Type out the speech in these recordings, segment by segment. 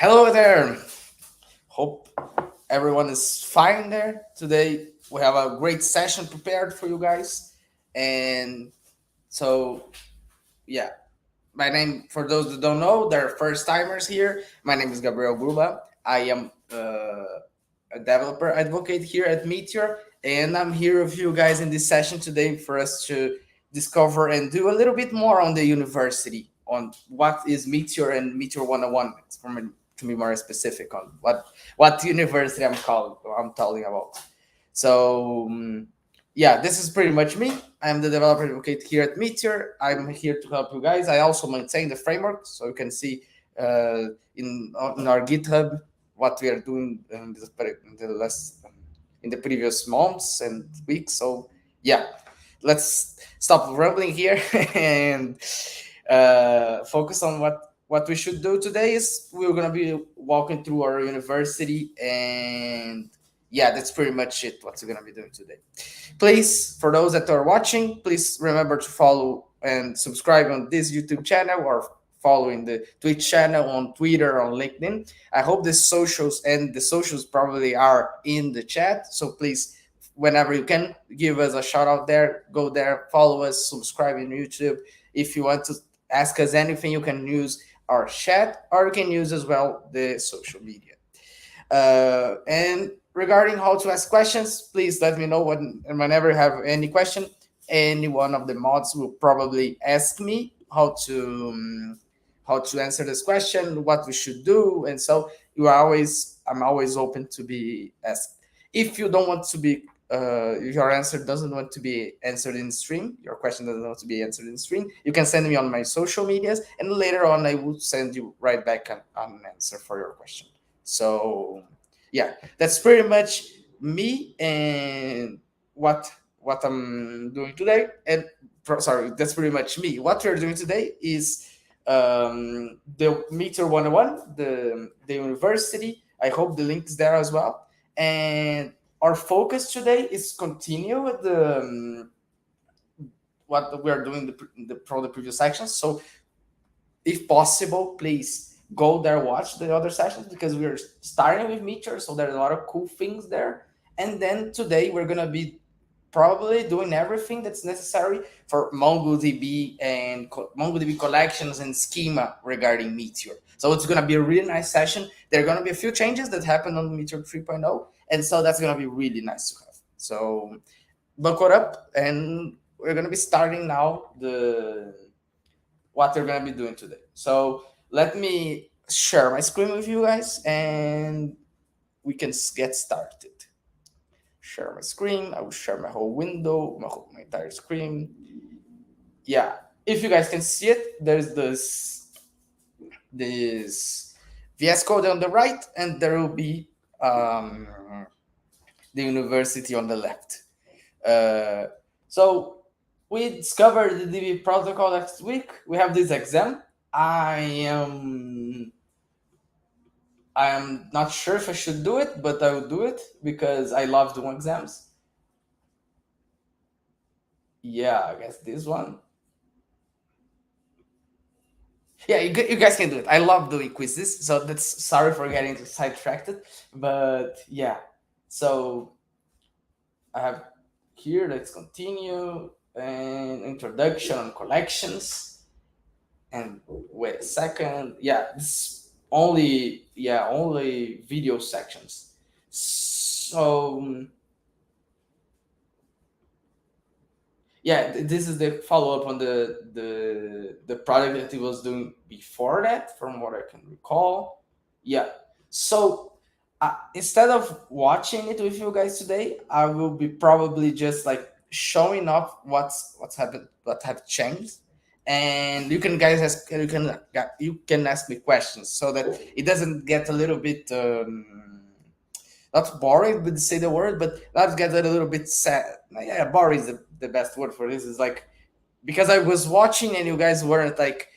Hello there. Hope everyone is fine there. Today we have a great session prepared for you guys. And so, yeah, my name, for those that don't know, they're first timers here. My name is Gabriel Gruba. I am a developer advocate here at Meteor. And I'm here with you guys in this session today for us to discover and do a little bit more on the university, on what is Meteor and Meteor 101. It's from to be more specific on what university I'm talking about. So yeah, this is pretty much me. I'm the developer advocate here at Meteor. I'm here to help you guys. I also maintain the framework, so you can see in our GitHub what we are doing in the previous months and weeks. So yeah, let's stop rambling here and focus on what we should do today. Is we're gonna be walking through our university, and yeah, that's pretty much it. What we're gonna be doing today. Please, for those that are watching, please remember to follow and subscribe on this YouTube channel or following the Twitch channel on Twitter, on LinkedIn. I hope the socials probably are in the chat. So please, whenever you can, give us a shout out there. Go there, follow us, subscribe in YouTube. If you want to ask us anything, you can use our chat or you can use as well the social media. And regarding how to ask questions, please let me know whenever you have any question. Any one of the mods will probably ask me how to answer this question, what we should do, and so I'm always open to be asked. If you don't want to be if your answer doesn't want to be answered in stream, your question doesn't want to be answered in stream, you can send me on my social medias, and later on I will send you right back an answer for your question. So yeah, that's pretty much me and what I'm doing today. And sorry, that's pretty much me. What we're doing today is the Meteor 101, the university. I hope the link is there as well. And our focus today is continue with the what we are doing the previous sections. So if possible, please go there, watch the other sessions because we're starting with Meteor, so there's a lot of cool things there. And then today we're gonna be probably doing everything that's necessary for MongoDB and MongoDB collections and schema regarding Meteor. So it's gonna be a really nice session. There are gonna be a few changes that happened on Meteor 3.0, and so that's gonna be really nice to have. So buckle up, and we're gonna be starting now the what we're gonna be doing today. So let me share my screen with you guys, and we can get started. Share my screen. I will share my whole window, my entire screen. Yeah, if you guys can see it, there's this VS Code on the right, and there will be the university on the left. So we discovered the DB protocol last week. We have this exam. I am not sure if I should do it, but I will do it because I love doing exams. Yeah, I guess this one. Yeah, you guys can do it. I love doing quizzes, so that's sorry for getting sidetracked, but yeah. So I have here. Let's continue and introduction on collections. And wait a second. Yeah, this only video sections. So yeah, this is the follow up on the project that he was doing before that, from what I can recall. Yeah. So instead of watching it with you guys today, I will be probably just like showing off what's happened, what have changed, and you can ask me questions so that it doesn't get a little bit not boring, but say the word, but not get a little bit sad. Yeah, boring is the best word for this. Is like because I was watching and you guys weren't like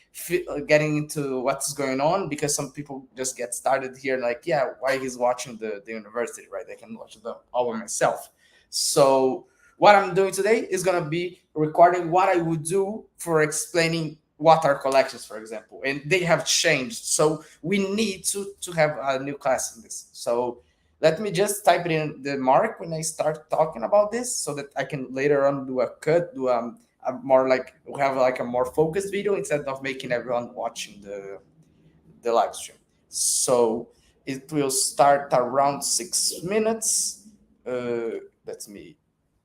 getting into what's going on, because some people just get started here like, yeah, why he's watching the university, right? I can watch them all by myself. So what I'm doing today is gonna be recording what I would do for explaining what are collections, for example, and they have changed. So we need to have a new class in this. So let me just type it in the mark when I start talking about this, so that I can later on do a cut, do a more like have like a more focused video instead of making everyone watching the live stream. So it will start around 6 minutes. Let me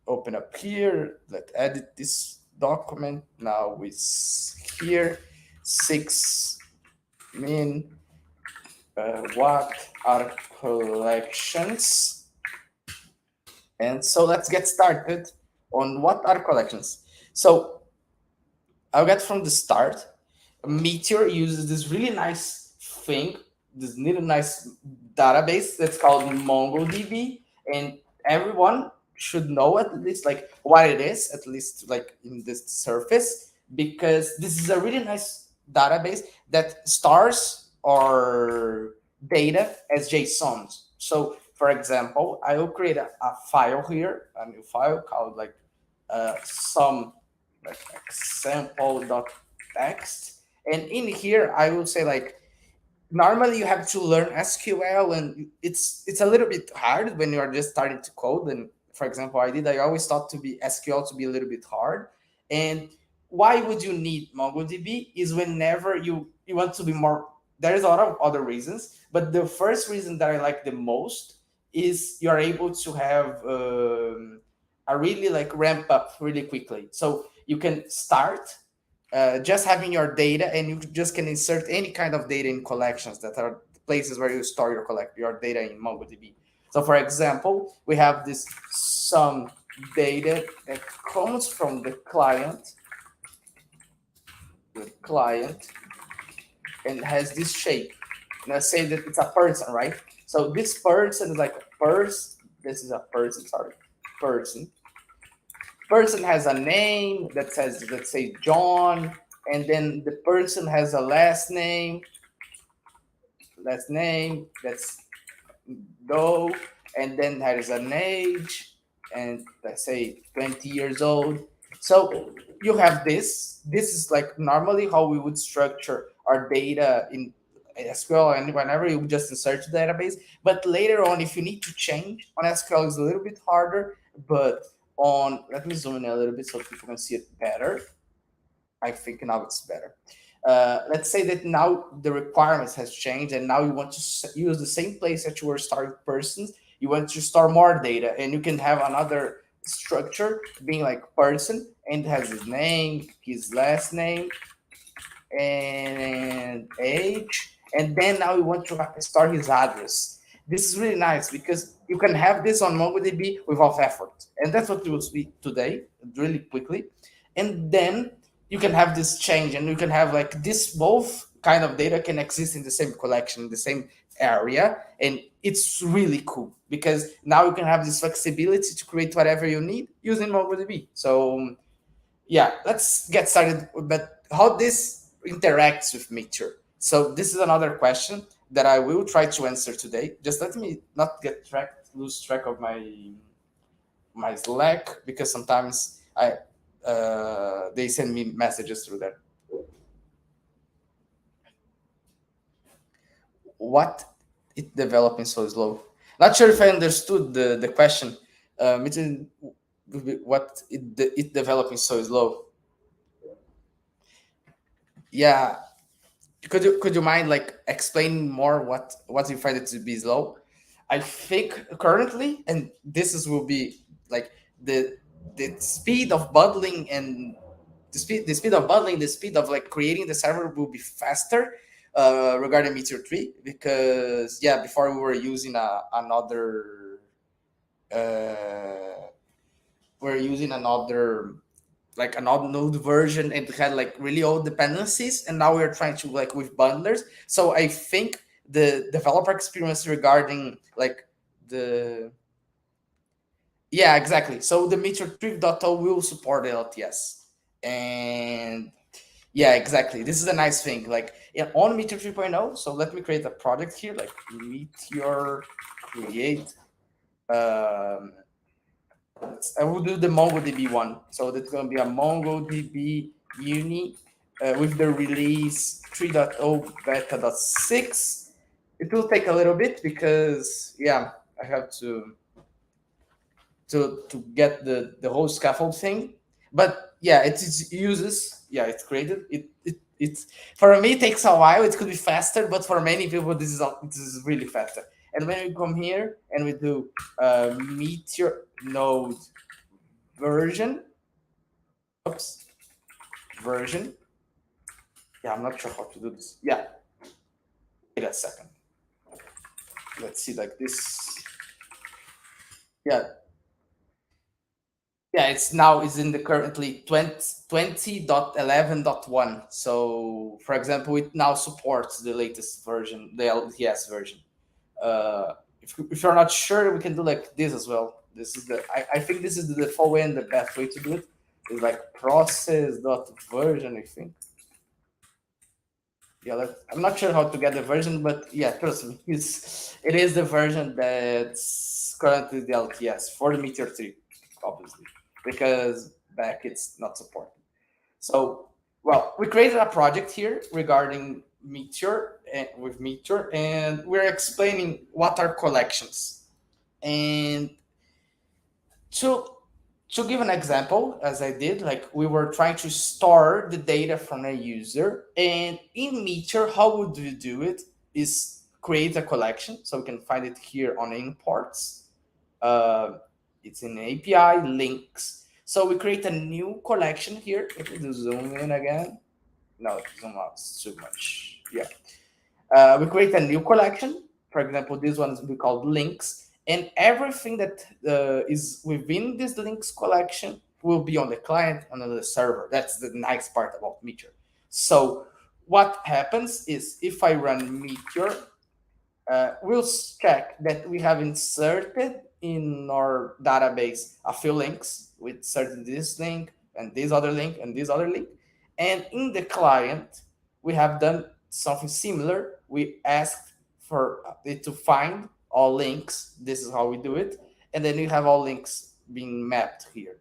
open up here. Let's edit this document. Now it's here. 6 min. What are collections? And so let's get started on what are collections. So I'll get from the start. Meteor uses this really nice thing, this really nice database that's called MongoDB, and everyone should know at least like what it is, at least like in this surface, because this is a really nice database that stores our data as JSONs. So, for example, I will create a file here, a new file called like some like example.txt, and in here I will say like normally you have to learn SQL, and it's a little bit hard when you are just starting to code. And for example, I always thought to be SQL to be a little bit hard. And why would you need MongoDB is whenever you want to be more. There's a lot of other reasons, but the first reason that I like the most is you're able to have a really like ramp up really quickly. So you can start just having your data, and you just can insert any kind of data in collections that are places where you store your data in MongoDB. So for example, we have this some data that comes from the client and has this shape. Let's say that it's a person, right? So this person is like a person. This is a person, sorry, person. Person has a name that says, let's say, John, and then the person has a last name that's Doe, and then there is an age, and let's say 20 years old. So you have this. This is like normally how we would structure our data in SQL, and whenever you just insert the database. But later on, if you need to change on SQL, it's a little bit harder. But on, let me zoom in a little bit so people can see it better. I think now it's better. Let's say that now the requirements has changed, and now you want to use the same place that you were starting persons. You want to store more data, and you can have another structure being like person, and it has his name, his last name, and age, and then now we want to store his address. This is really nice because you can have this on MongoDB without effort, and that's what we will see today, really quickly. And then you can have this change, and you can have like this both kind of data can exist in the same collection, the same area, and it's really cool because now you can have this flexibility to create whatever you need using MongoDB. So yeah, let's get started. But how this interacts with Meteor? So this is another question that I will try to answer today. Just let me not lose track of my Slack, because sometimes they send me messages through there. What it developing so slow? Not sure if I understood the question. What it developing so slow? Yeah, could you mind like explaining more what you find it to be slow? I think currently, and this is will be like the the speed of bundling, and the speed of like creating the server will be faster regarding Meteor 3, because yeah, before we were using uh, another like an old node version, and it had like really old dependencies, and now we're trying to like with bundlers. So I think the developer experience regarding like the yeah, exactly. So the Meteor 3.0 will support LTS. And yeah, exactly, this is a nice thing like yeah, on Meteor 3.0. So let me create a project here like Meteor create. um I will do the MongoDB one. So that's going to be a MongoDB uni with the release 3.0 beta.6. It will take a little bit because yeah, I have to get the whole scaffold thing. But yeah, it is uses, yeah, it's created. It's for me it takes a while. It could be faster, but for many people this is really faster. And when we come here and we do Meteor node version, oops, version. Yeah, I'm not sure how to do this. Yeah, wait a second. Let's see, like this. Yeah, yeah, it's in the currently 20.11.1. So for example, it now supports the latest version, the LTS version. If you're not sure, we can do like this as well. This is I think this is the default way and the best way to do it. It's like process dot version, I think. Yeah, I'm not sure how to get the version, but yeah, trust me, it is the version that's currently the LTS for the Meteor 3, obviously, because back it's not supported. So, well, we created a project here regarding Meteor and with Meteor, and we're explaining what are collections. And to give an example, as I did, like we were trying to store the data from a user, and in Meteor, how would we do it? Is create a collection, so we can find it here on imports. Uh, it's in API links. So we create a new collection here. If we do zoom in again, no, zoom out too much. Yeah, we create a new collection. For example, this one will be called links, and everything that is within this links collection will be on the client and on the server. That's the nice part about Meteor. So what happens is if I run Meteor, we'll check that we have inserted in our database a few links. We inserted this link and this other link and this other link. And in the client, we have done something similar. We asked for it to find all links. This is how we do it. And then you have all links being mapped here.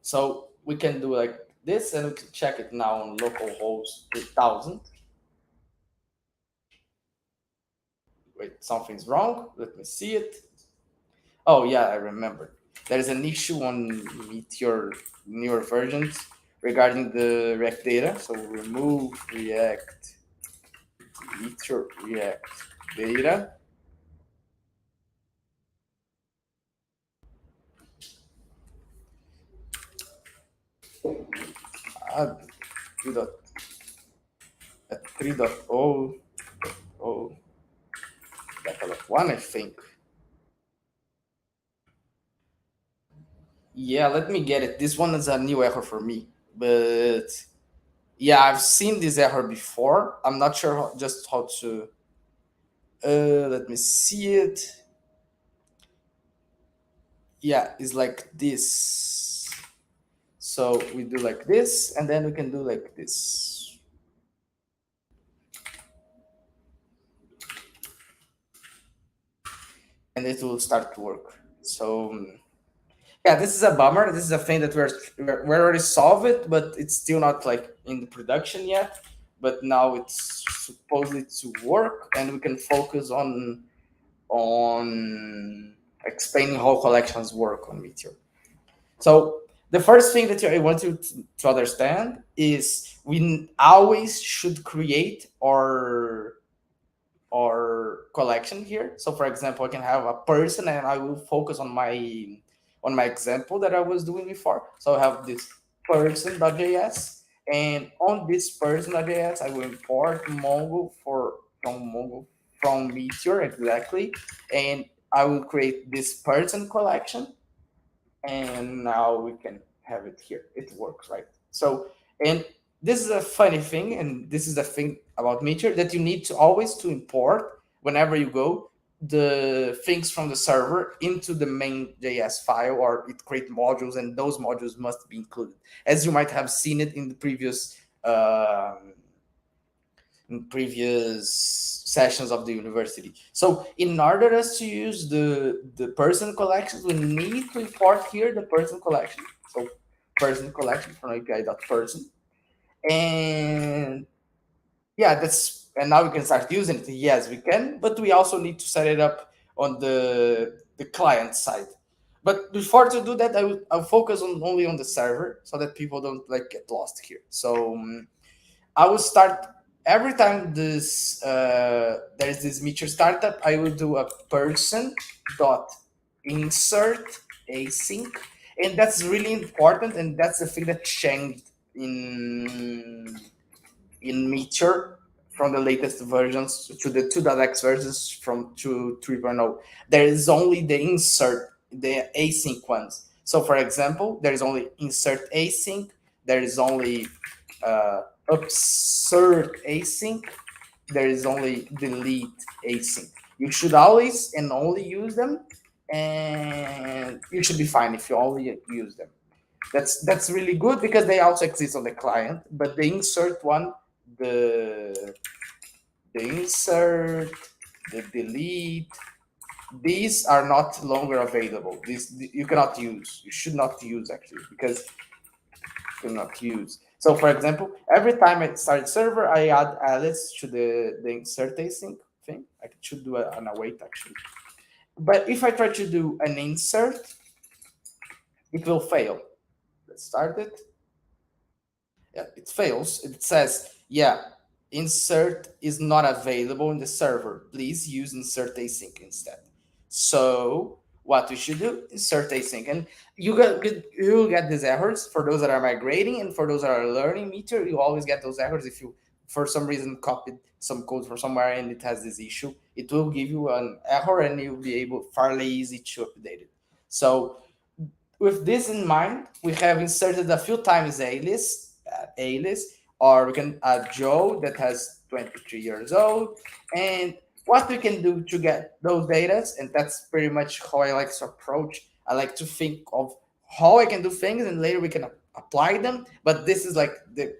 So we can do like this, and we can check it now on localhost 3000. Wait, something's wrong. Let me see it. Oh yeah, I remember. There's an issue on Meteor newer versions regarding the React data. So remove React Meteor React data. Add 3 dot, at 3.0 oh, backup one, I think. Yeah, let me get it. This one is a new error for me, but yeah, I've seen this error before. I'm not sure just how to. Let me see it. Yeah, it's like this. So we do like this, and then we can do like this. And it will start to work. So yeah, this is a bummer. This is a thing that we already solved it, but it's still not like in the production yet. But now it's supposedly to work, and we can focus on explaining how collections work on Meteor. So the first thing that I want you to understand is we always should create our collection here. So for example, I can have a person and I will focus on my example that I was doing before. So I have this person.js, and on this person.js I will import Mongo from Meteor exactly, and I will create this person collection, and now we can have it here. It works, right? So, and this is a funny thing, and this is the thing about Meteor, that you need to always to import whenever you go the things from the server into the main JS file, or it create modules, and those modules must be included, as you might have seen it in the previous sessions of the university. So in order us to use the person collections, we need to import here the person collection. So person collection from API.person. And yeah, that's and now we can start using it. Yes, we can, but we also need to set it up on the client side. But before to do that, I'll focus on only on the server so that people don't like get lost here. So I will start every time this there's this Meteor startup. I will do a person dot insert async, and that's really important. And that's the thing that changed in Meteor from the latest versions to the 2.x versions from to 3.0. There is only the insert, the async ones. So, for example, there is only insert async, there is only upsert async, there is only delete async. You should always and only use them, and you should be fine if you only use them. That's really good because they also exist on the client. But the insert one, the the insert, the delete, these are not longer available. These you cannot use. You should not use actually because you cannot use. So for example, every time I start server, I add Alice to the insert async thing. I should do an await actually. But if I try to do an insert, it will fail. Let's start it. Yeah, it fails. It says, yeah, insert is not available in the server. Please use insert async instead. So what we should do, insert async. And you'll get these errors for those that are migrating, and for those that are learning Meteor, you always get those errors if you for some reason copied some code from somewhere and it has this issue. It will give you an error and you'll be able fairly easy to update it. So with this in mind, we have inserted a few times alias, or we can add Joe that has 23 years old. And what we can do to get those data, and that's pretty much how I like to approach. I like to think of how I can do things, and later we can apply them. But this is like the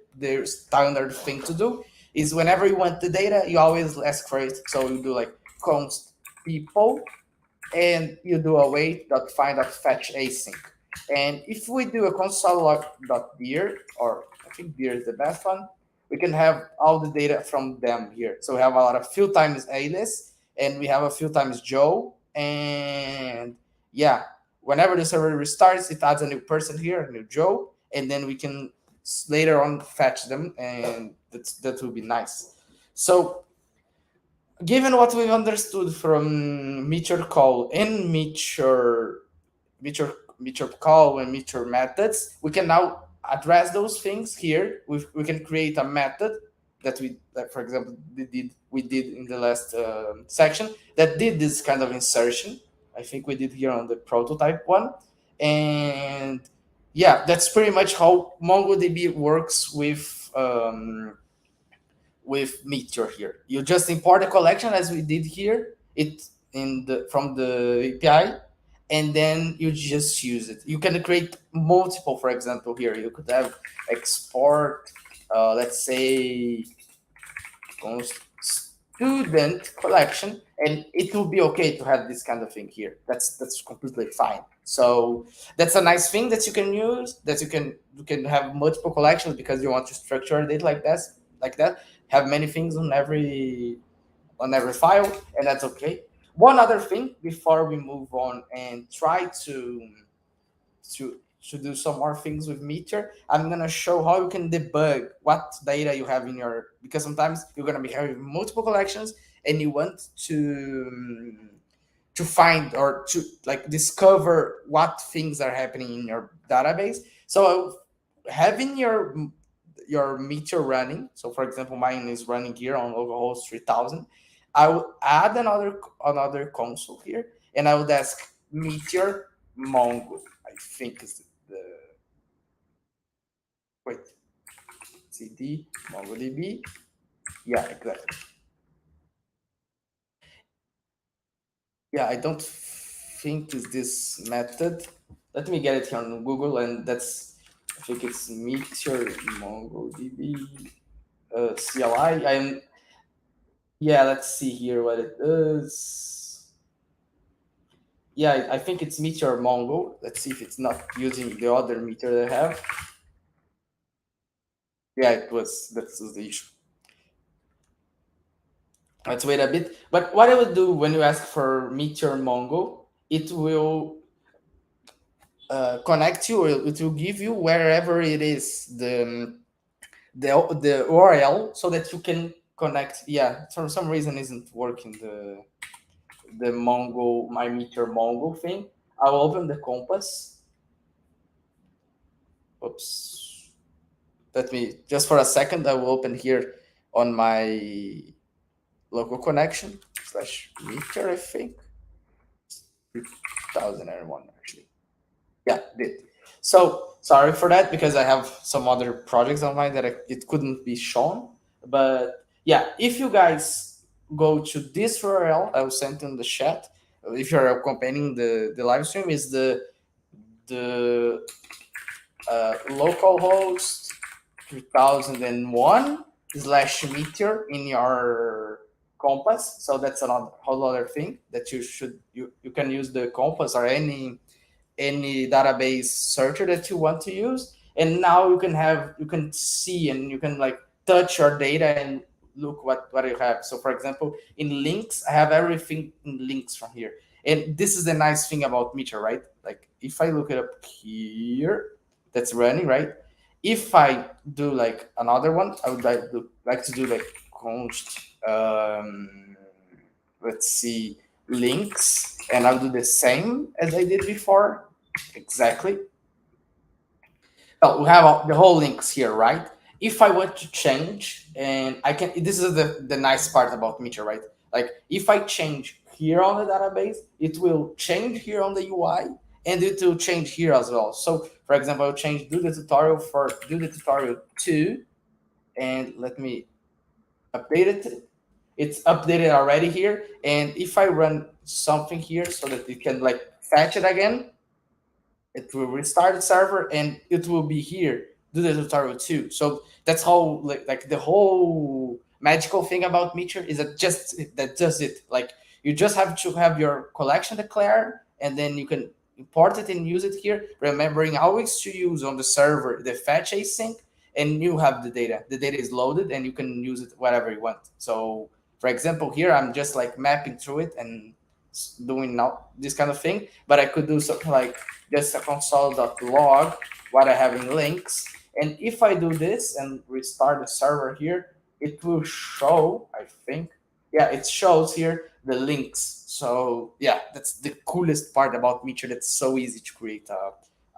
standard thing to do. Is whenever you want the data, you always ask for it. So you do like const people and you do a wait dot find dot fetch async. And if we do a console log dot beer, or I think beer is the best one, we can have all the data from them here. So we have a lot of few times alias, and we have a few times Joe, and yeah, whenever the server restarts, it adds a new person here, a new Joe, and then we can later on fetch them, and that will be nice. So given what we've understood from Meteor call and Meteor call and Meteor methods, we can now address those things here. We can create a method that for example, we did in the last section that did this kind of insertion. I think we did here on the prototype one, and yeah, that's pretty much how MongoDB works with Meteor here. You just import a collection as we did here, it in the from the API, and then you just use it. You can create multiple, for example, here. You could have export, let's say, student collection, and it will be okay to have this kind of thing here. That's completely fine. So that's a nice thing that you can use. That you can have multiple collections because you want to structure it like that. Have many things on every file, and that's okay. One other thing before we move on and try to do some more things with Meteor, I'm gonna show how you can debug what data you have in your, because sometimes you're gonna be having multiple collections and you want to find or to like discover what things are happening in your database. So having your Meteor running. So for example, mine is running here on localhost 3000. I will add another console here, and I would ask Meteor Mongo. I think is the wait cd MongoDB. Yeah, exactly. Yeah, I don't think is this method. Let me get it here on Google, and that's I think it's Meteor MongoDB CLI. Yeah, let's see here what it is. Yeah, I think it's Meteor Mongo. Let's see if it's not using the other Meteor that I have. Yeah, it was. That's the issue. Let's wait a bit. But what I would do when you ask for Meteor Mongo, it will connect you. It will give you wherever it is the URL so that you can connect. Yeah, for some reason isn't working the Mongo my Meteor Mongo thing. I'll open the compass. Oops. Let me just for a second. I will open here on my local connection slash Meteor. I think 2001 actually. Yeah, did. So sorry for that because I have some other projects on mine that it couldn't be shown. But yeah, if you guys go to this URL, I will send in the chat. If you're accompanying the live stream, is the localhost 2001 slash meteor in your compass. So that's another whole other thing that you can use the compass or any database searcher that you want to use, and now you can see and you can like touch your data and look what you have. So for example, in links, I have everything in links from here, and this is the nice thing about Meteor, right? Like if I look it up here, that's running, right? If I do like another one, I would like to do like const let's see, links, and I'll do the same as I did before. Exactly. Oh, we have the whole links here, right? If I want to change, and I can, this is the nice part about Meteor, right? Like if I change here on the database, it will change here on the UI, and it will change here as well. So for example, I'll change do the tutorial 2, and let me update it. It's updated already here, and if I run something here so that it can like fetch it again, it will restart the server and it will be here, do the tutorial too. So that's how like the whole magical thing about Meteor is that just it. Like you just have to have your collection declared, and then you can import it and use it here, remembering always to use on the server the fetch async, and you have the data. The data is loaded and you can use it whatever you want. So for example, here I'm just like mapping through it and doing now this kind of thing, but I could do something like just a console.log what I have in links. And if I do this and restart the server here, it will show, I think, yeah, it shows here the links. So yeah, that's the coolest part about Meteor. That's so easy to create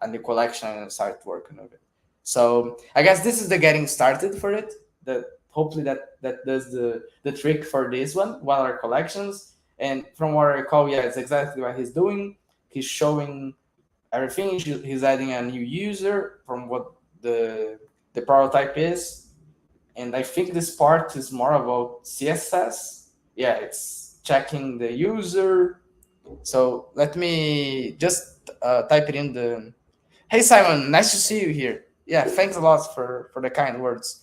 a new collection and start working with it. So I guess this is the getting started for it. That hopefully that does the trick for this one. What are collections? And from what I recall, yeah, it's exactly what he's doing. He's showing everything. He's adding a new user from what the prototype is, and I think this part is more about CSS. Yeah, it's checking the user. So let me just type it in the. Hey Simon, nice to see you here. Yeah, thanks a lot for the kind words.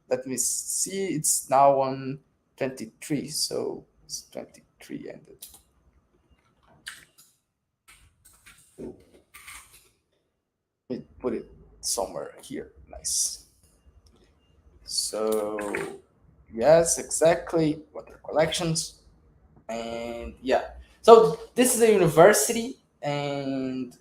Let me see. It's now on 23, so it's 23 ended. Let me put it somewhere here. Nice. So yes, exactly. What are collections? And yeah, so this is a university, and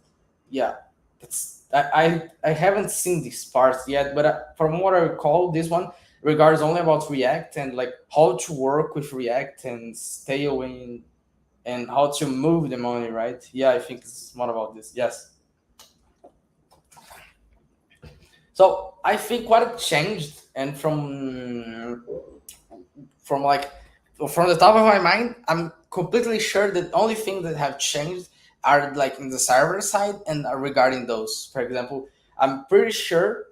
yeah, it's I haven't seen these parts yet, but from what I recall, this one regards only about React and like how to work with React and Tailwind and how to move the money, right? Yeah, I think it's more about this. Yes. So I think what changed, and from like from the top of my mind, I'm completely sure that the only thing that have changed are like in the server side and are regarding those. For example, I'm pretty sure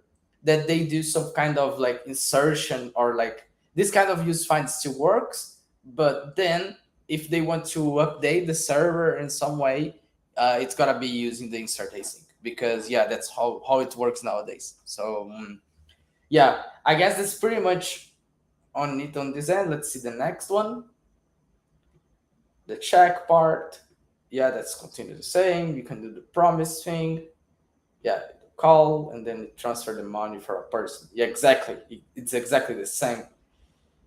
that they do some kind of like insertion or like this kind of use find still works, but then if they want to update the server in some way, it's gonna be using the insert async because yeah, that's how it works nowadays. So yeah, I guess that's pretty much on it on this end. Let's see the next one, the check part. Yeah, that's continue the same. You can do the promise thing. Yeah, call, and then transfer the money for a person. Yeah, exactly. It's exactly the same.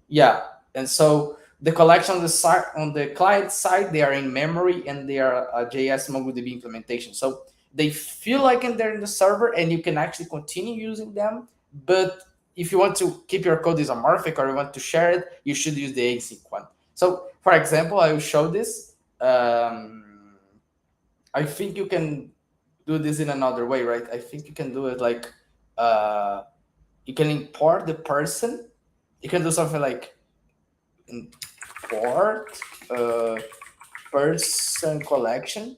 Yeah, and so the collection on the side, on the client side, they are in memory and they are a JS MongoDB implementation. So they feel like they're in the server, and you can actually continue using them. But if you want to keep your code isomorphic or you want to share it, you should use the async one. So, for example, I will show this. I think you can do this in another way, right? I think you can do it like uh, you can import the person. You can do something like import uh, person collection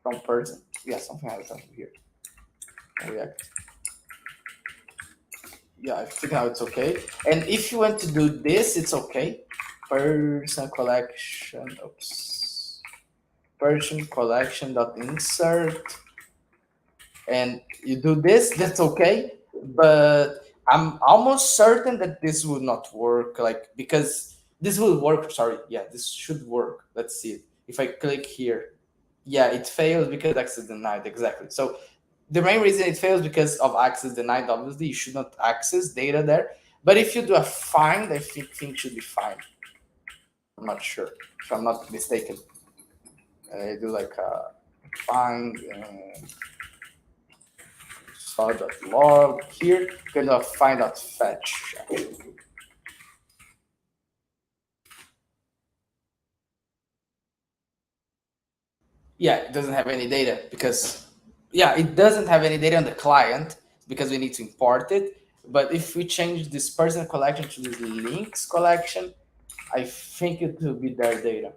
from person. Yeah, something like that here. React. Yeah, I think now it's okay. And if you want to do this, it's okay. Person collection. Oops. Person collection dot insert, and you do this. That's okay. But I'm almost certain that this will not work. Like because this will work. Sorry. Yeah, this should work. Let's see it. If I click here, yeah, it fails because access denied. Exactly. So the main reason it fails because of access denied. Obviously, you should not access data there. But if you do a find, I think things should be fine. I'm not sure if I'm not mistaken. I do like a find saw.log here. You're gonna find out fetch. Yeah, it doesn't have any data because yeah, it doesn't have any data on the client because we need to import it. But if we change this person collection to this links collection, I think it will be their data.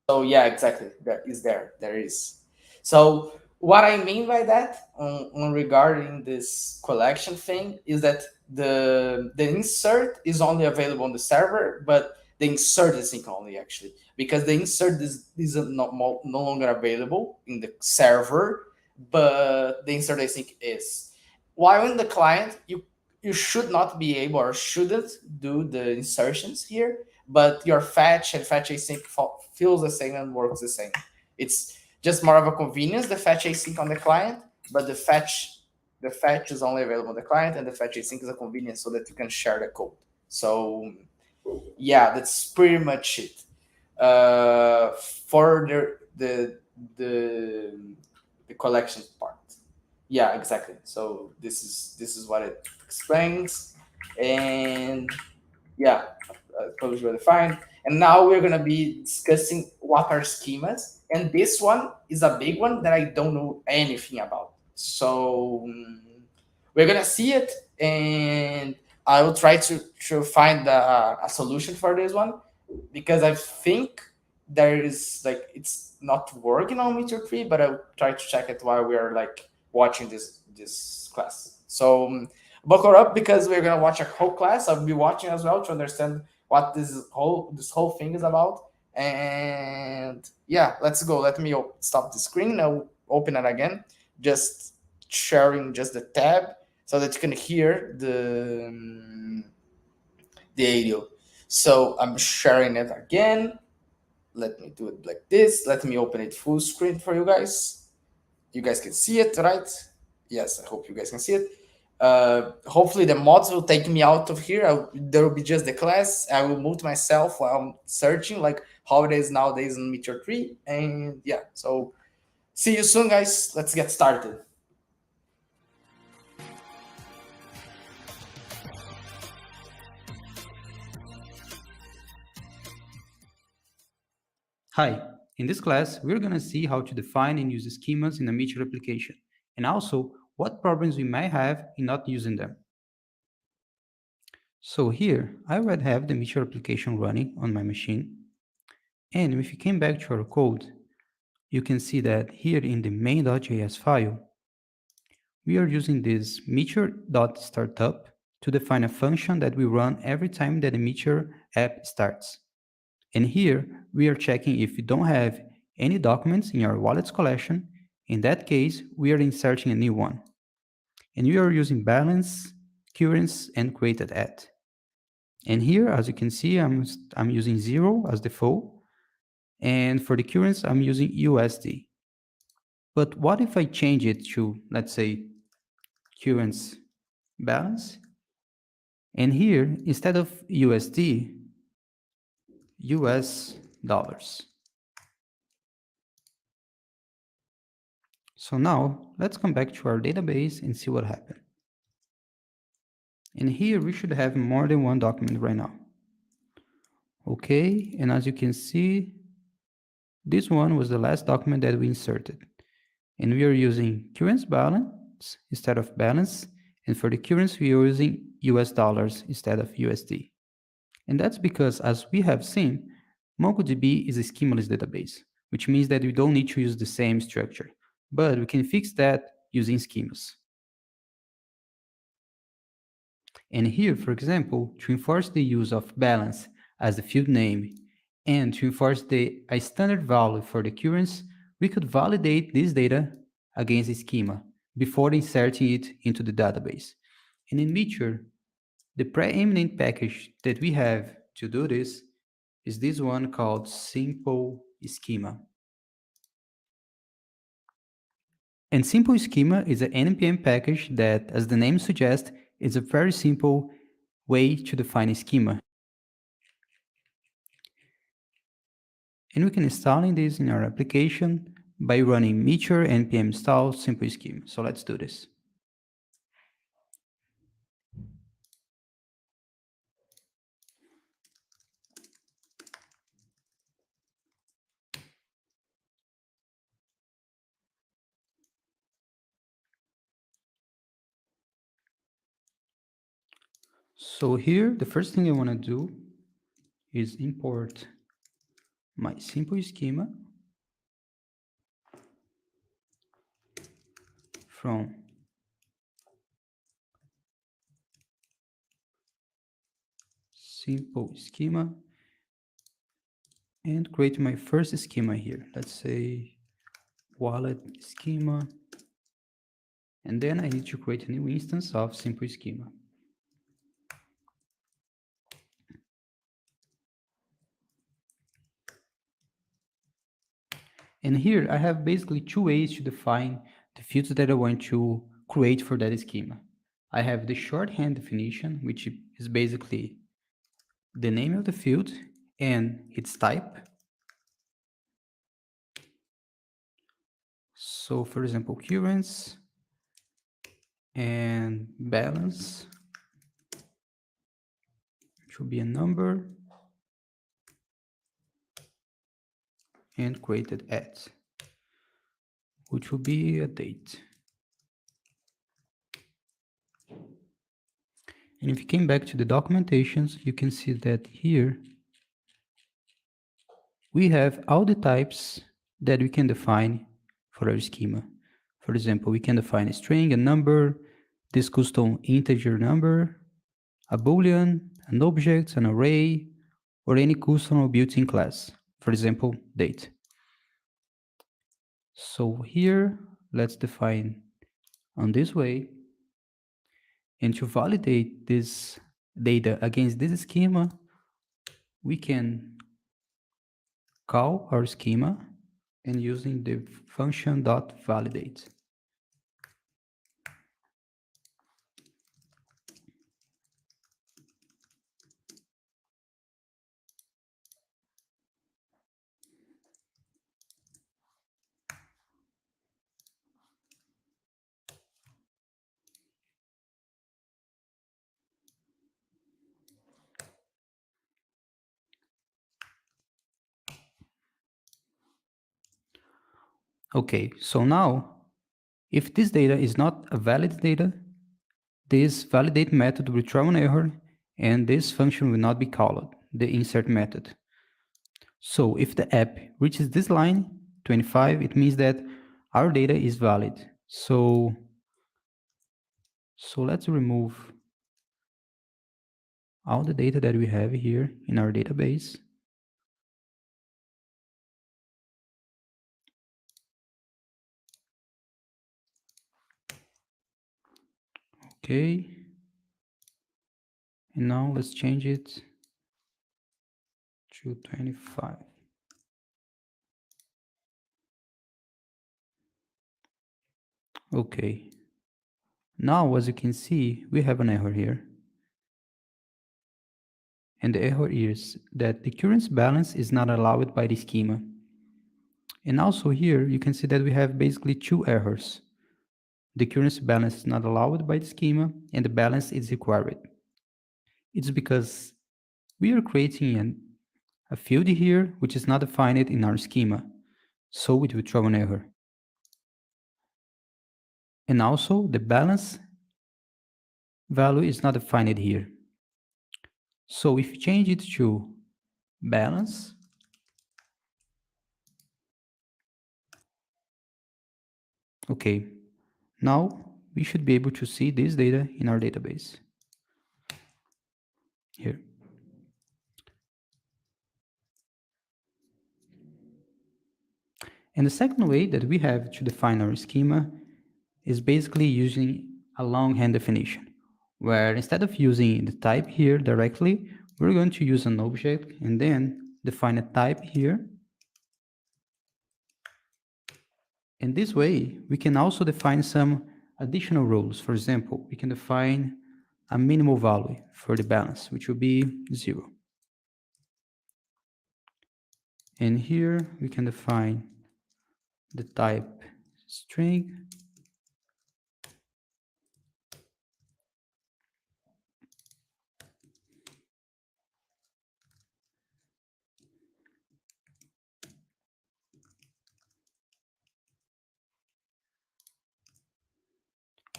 So yeah, exactly. There is there. There is. So what I mean by that on regarding this collection thing is that the insert is only available on the server, but the insert is sync only actually because the insert is no longer available in the server, but the insert async is. While in the client, you should not be able or shouldn't do the insertions here, but your fetch and fetch async feels the same and works the same. It's just more of a convenience, the fetch async on the client, but the fetch is only available on the client, and the fetch async is a convenience so that you can share the code. So yeah, that's pretty much it. For the the collection part. Yeah, exactly. So this is what it explains, and yeah, close well defined. And now we're gonna be discussing what are schemas, and this one is a big one that I don't know anything about. So we're gonna see it, and I will try to find a solution for this one because I think there is like it's not working on Meteor 3, but I'll try to check it while we are like watching this class. So buckle up because we're gonna watch a whole class. I'll be watching as well to understand what this whole thing is about. And yeah, let's go. Let me stop the screen. I'll open it again. Just sharing just the tab so that you can hear the audio. So I'm sharing it again. Let me do it like this. Let me open it full screen for you guys. You guys can see it, right? Yes, I hope you guys can see it. Hopefully the mods will take me out of here. There will be just the class. I will mute myself while I'm searching like how it is nowadays in Meteor 3. And yeah, so see you soon, guys. Let's get started. Hi, in this class, we're going to see how to define and use schemas in a Meteor application, and also what problems we might have in not using them. So here, I already have the Meteor application running on my machine, and if you came back to our code, you can see that here in the main.js file, we are using this meteor.startup to define a function that we run every time that the Meteor app starts. And here we are checking if we don't have any documents in our wallets collection. In that case, we are inserting a new one. And we are using balance, currents, and created at. And here, as you can see, I'm using 0 as default. And for the currents, I'm using USD. But what if I change it to, let's say, current balance? And here, instead of USD, US dollars. So now, let's come back to our database and see what happened. And here we should have more than one document right now. Okay, and as you can see, this one was the last document that we inserted. And we are using currency balance instead of balance. And for the currency, we are using US dollars instead of USD. And that's because, as we have seen, MongoDB is a schemaless database, which means that we don't need to use the same structure. But we can fix that using schemas. And here, for example, to enforce the use of balance as the field name and to enforce a standard value for the currency, we could validate this data against a schema before inserting it into the database. And in Meteor, the preeminent package that we have to do this is this one called Simple Schema. And Simple Schema is an NPM package that, as the name suggests, is a very simple way to define a schema. And we can install this in our application by running meteor npm install simple schema. So let's do this. So here, the first thing I want to do is import my simple schema from simple schema and create my first schema here. Let's say wallet schema. And then I need to create a new instance of simple schema. And here I have basically two ways to define the fields that I want to create for that schema. I have the shorthand definition, which is basically the name of the field and its type. So for example, currency and balance should be a number and created at, which will be a date. And if you came back to the documentations, you can see that here we have all the types that we can define for our schema. For example, we can define a string, a number, this custom integer number, a boolean, an object, an array, or any custom or built-in class. For example, date. So here, let's define on this way. And to validate this data against this schema, we can call our schema and using the function .validate. Okay, so now, if this data is not a valid data, this validate method will throw an error and this function will not be called, the insert method. So if the app reaches this line, 25, it means that our data is valid. So let's remove all the data that we have here in our database. Okay. And now let's change it to 25. Okay. Now, as you can see, we have an error here. And the error is that the currency balance is not allowed by the schema. And also here, you can see that we have basically two errors. The currency balance is not allowed by the schema, and the balance is required. It's because we are creating a field here which is not defined in our schema, so it will throw an error. And also, the balance value is not defined here. So if you change it to balance, okay, now we should be able to see this data in our database here. And the second way that we have to define our schema is basically using a longhand definition, where instead of using the type here directly, we're going to use an object and then define a type here. And this way, we can also define some additional rules. For example, we can define a minimal value for the balance, which will be 0. And here we can define the type string.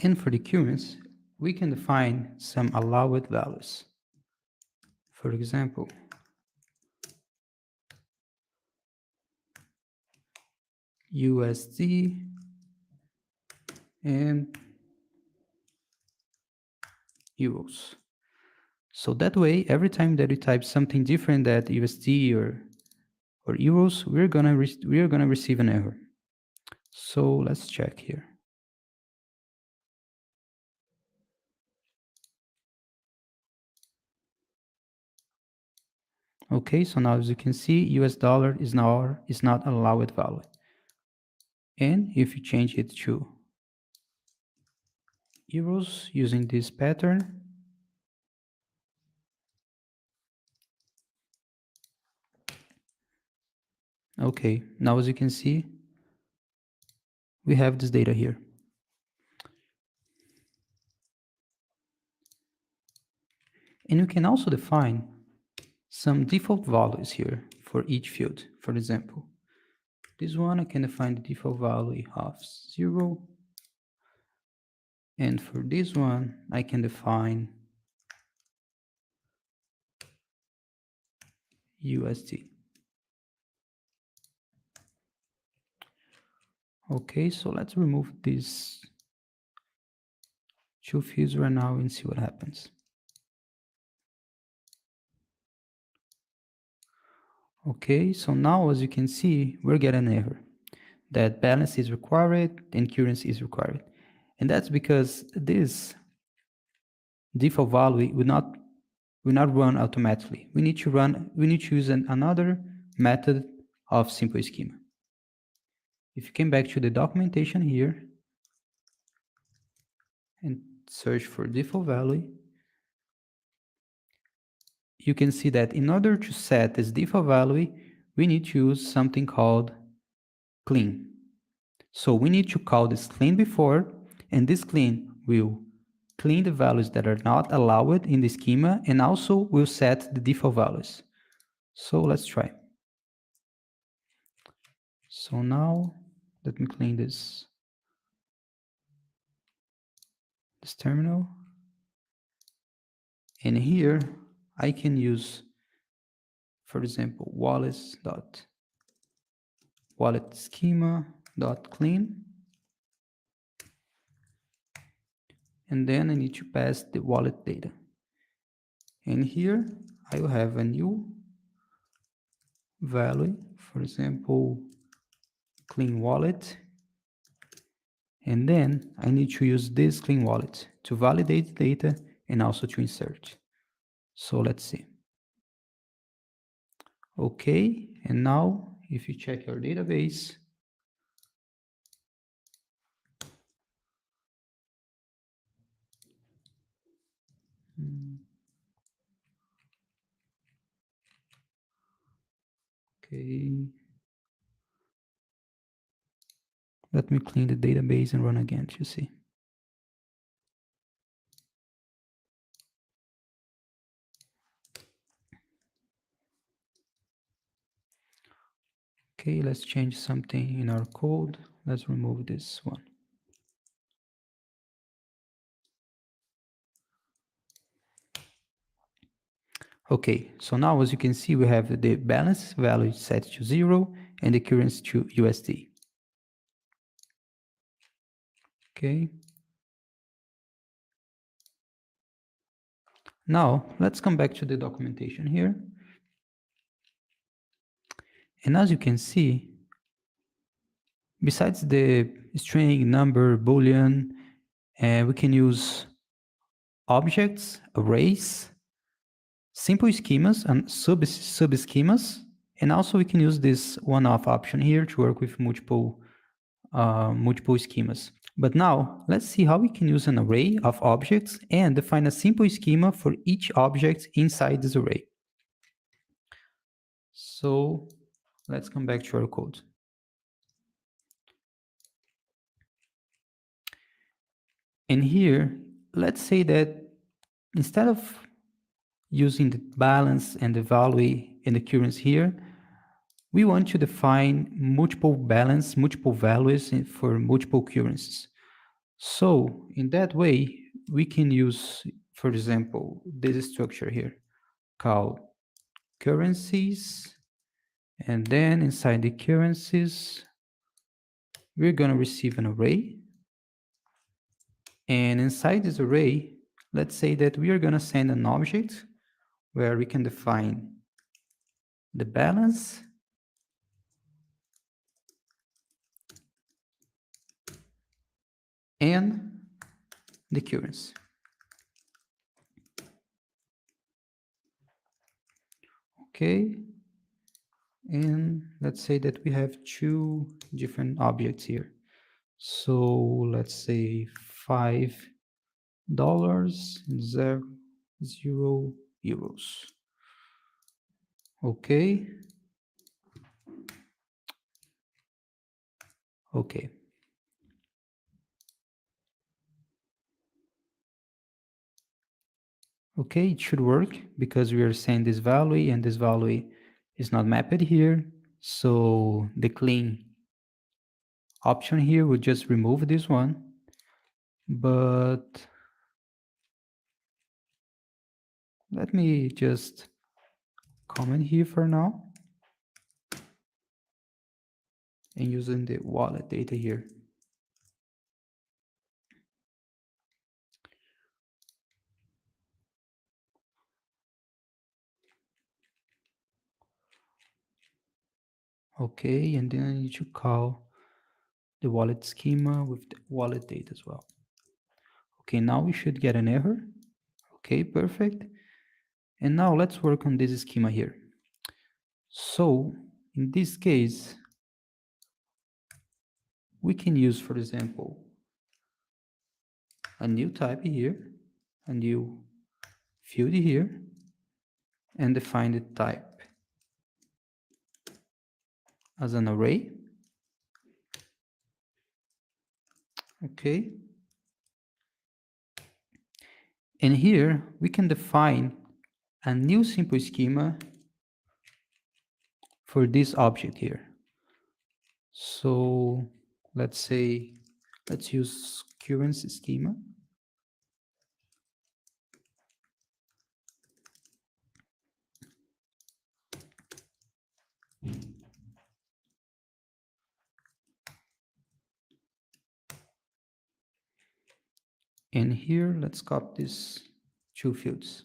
And for the currency, we can define some allowed values. For example, USD and euros. So that way, every time that you type something different than USD or euros, we're gonna receive an error. So let's check here. Okay, so now as you can see, US dollar is not allowed value. And if you change it to euros using this pattern, okay, now as you can see, we have this data here. And you can also define some default values here for each field. For example, this one I can define the default value of 0. And for this one, I can define USD. Okay, so let's remove these two fields right now and see what happens. Okay, so now as you can see, we're getting an error that balance is required and currency is required. And that's because this default value will not run automatically. We need to use another method of simple schema. If you came back to the documentation here and search for default value, you can see that in order to set this default value, we need to use something called clean. So we need to call this clean before, and this clean will clean the values that are not allowed in the schema, and also will set the default values. So let's try. So now let me clean this terminal. And here I can use, for example, wallet schema.clean. And then I need to pass the wallet data. And here I will have a new value, for example, clean wallet. And then I need to use this clean wallet to validate the data and also to insert. So let's see. Okay, and now if you check your database, Okay. Let me clean the database and run again to see. Okay, let's change something in our code. Let's remove this one. Okay, so now as you can see, we have the balance value set to 0 and the currency to USD. Okay. Now, let's come back to the documentation here. And as you can see, besides the string, number, boolean, we can use objects, arrays, simple schemas and sub-schemas. And also we can use this one-off option here to work with multiple schemas. But now let's see how we can use an array of objects and define a simple schema for each object inside this array. So let's come back to our code. And here, let's say that instead of using the balance and the value and the currency here, we want to define multiple values for multiple currencies. So in that way, we can use, for example, this structure here called currencies. And then inside the currencies, we're going to receive an array. And inside this array, let's say that we are going to send an object where we can define the balance and the currency. Okay. And let's say that we have two different objects here. So let's say $5 and 0 euros. Okay. Okay. Okay, it should work because we are saying this value and this value is not mapped here. So the clean option here would just remove this one. But let me just comment here for now and using the wallet data here. Okay, and then I need to call the wallet schema with the wallet data as well. Okay, now we should get an error. Okay, perfect. And now let's work on this schema here. So in this case, we can use, for example, a new type here, a new field here, and define the type as an array. Okay. And here we can define a new simple schema for this object here. So let's say, let's use currency schema. And here, let's copy these two fields.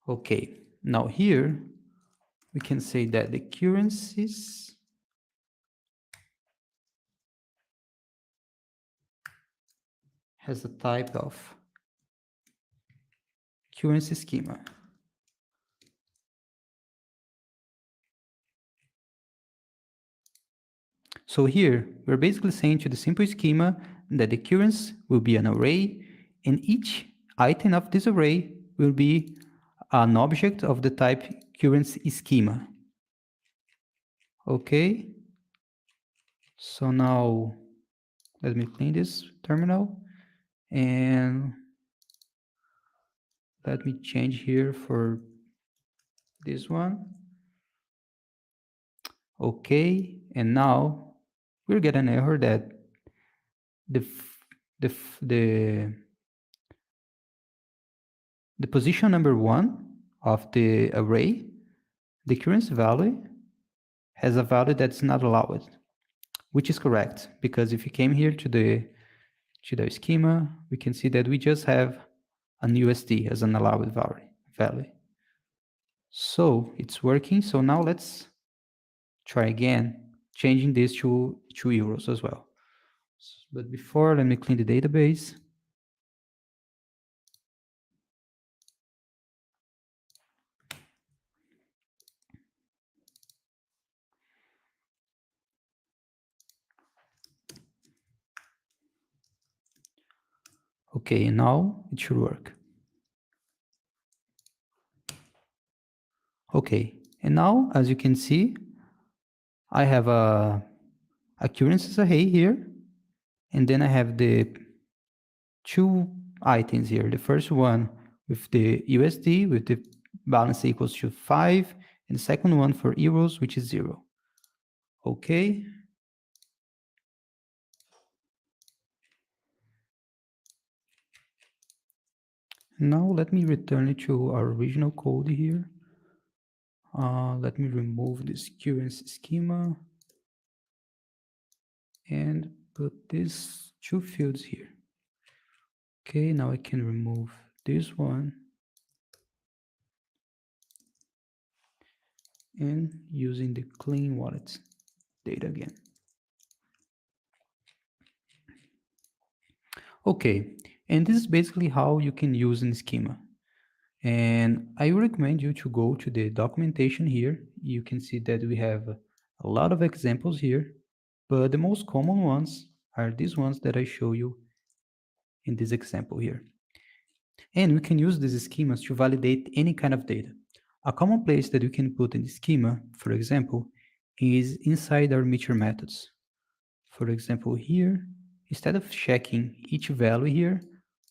Okay, now here we can say that the currencies has a type of currency schema. So here, we're basically saying to the simple schema that the currency will be an array, and each item of this array will be an object of the type currency schema. Okay, so now let me clean this terminal and let me change here for this one. Okay, and now we'll get an error that the the the the position number 1 of the array, the currency value has a value that's not allowed, which is correct, because if you came here to the schema, we can see that we just have an USD as an allowed value. So it's working. So now let's try again, changing this to euros as well. But before, let me clean the database. Okay, and now it should work. Okay, and now, as you can see, I have a currencies array here, and then I have the two items here. The first one with the USD with the balance equals to 5, and the second one for euros, which is 0. Okay. Now let me return it to our original code here. Let me remove this currency schema and put these two fields here. Okay, now I can remove this one and using the clean wallet data again. Okay, and this is basically how you can use an schema. And I recommend you to go to the documentation here. You can see that we have a lot of examples here, but the most common ones are these ones that I show you in this example here. And we can use these schemas to validate any kind of data. A common place that we can put in the schema, for example, is inside our meteor methods. For example, here, instead of checking each value here,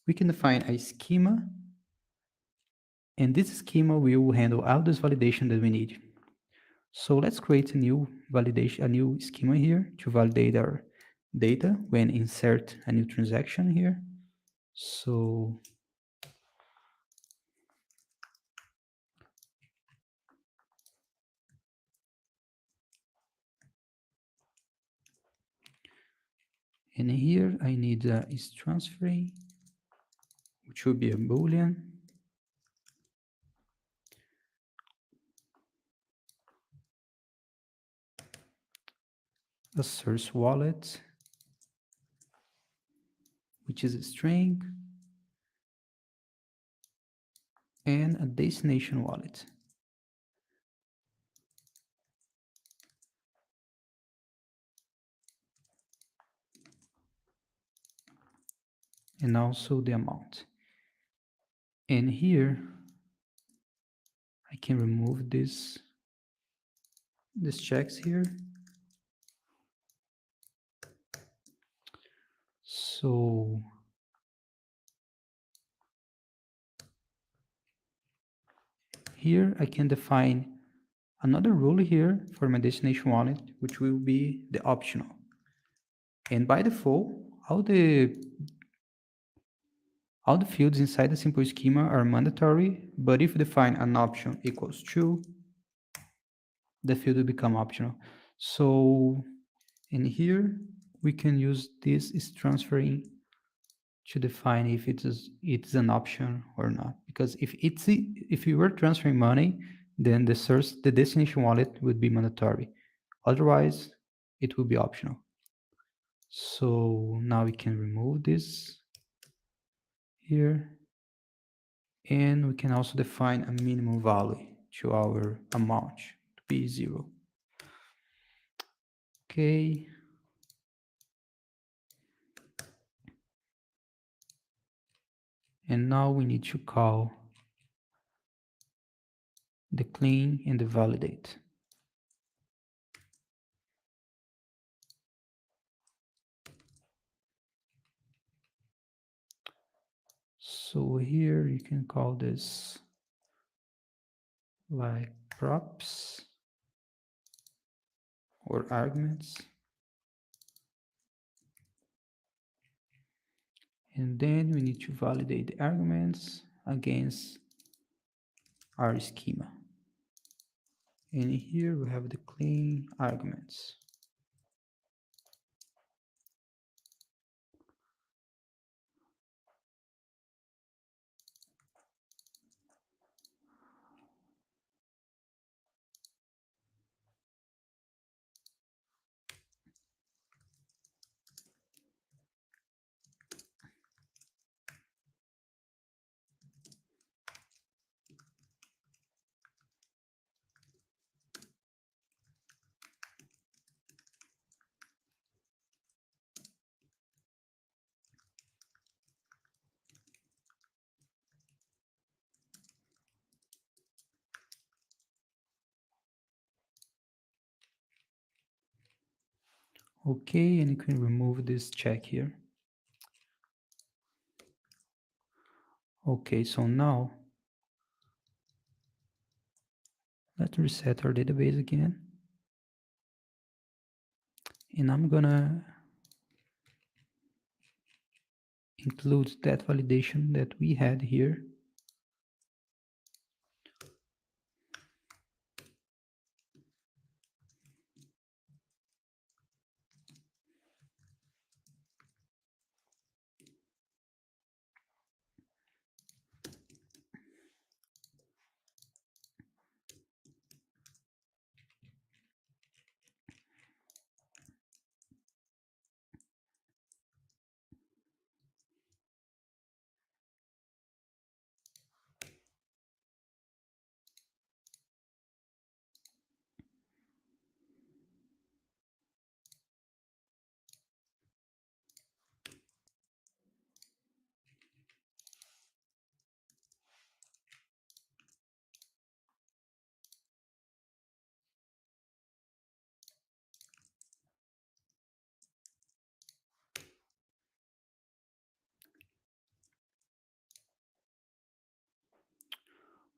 we can define a schema, and this schema will handle all this validation that we need. So let's create a new validation, a new schema here to validate our data when insert a new transaction here. So and here I need is transferring, which will be a boolean. A source wallet, which is a string, and a destination wallet. And also the amount. And here I can remove these checks here. So here I can define another rule here for my destination wallet, which will be the optional. And by default, all the fields inside the simple schema are mandatory, but if we define an option equals true, the field will become optional. So in here, we can use this is transferring to define if it's an option or not. Because if you were transferring money, then the destination wallet would be mandatory. Otherwise, it will be optional. So now we can remove this here. And we can also define a minimum value to our amount to be 0. Okay. And now we need to call the clean and the validate. So here you can call this like props or arguments. And then we need to validate the arguments against our schema. And here we have the clean arguments. Okay, and you can remove this check here. Okay, so now let's reset our database again. And I'm gonna include that validation that we had here.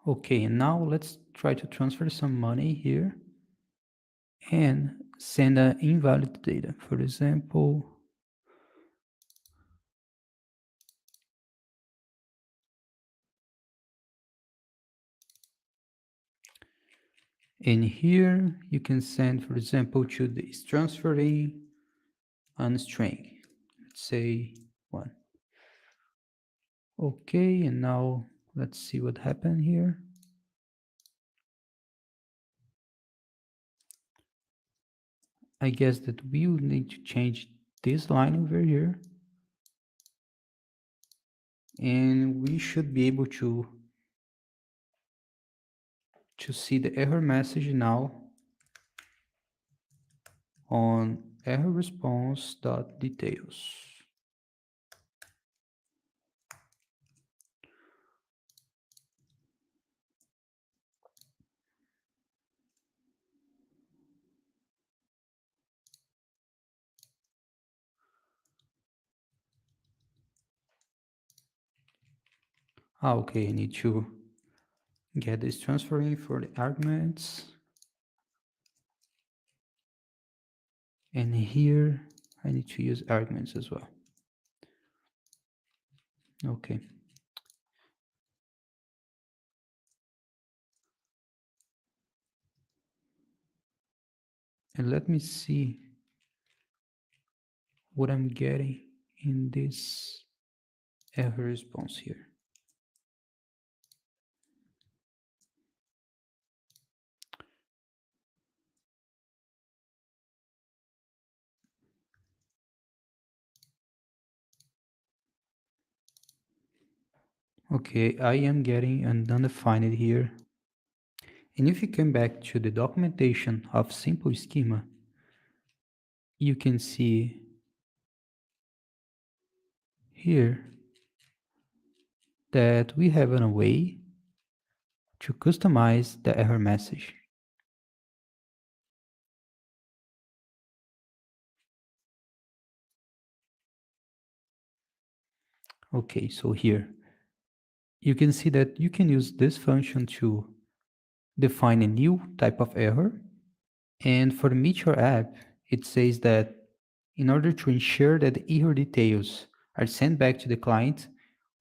Okay, and now let's try to transfer some money here and send an invalid data. For example, in here you can send, for example, to this transferring a string. Let's say 1. Okay, and now let's see what happened here. I guess that we will need to change this line over here. And we should be able to see the error message now on error response.details. Okay, I need to get this transferring for the arguments. And here I need to use arguments as well. Okay. And let me see what I'm getting in this error response here. Okay, I am getting an undefined here. And if you come back to the documentation of simple schema, you can see here that we have a way to customize the error message. Okay, so here you can see that you can use this function to define a new type of error. And for the Meteor app, it says that in order to ensure that the error details are sent back to the client,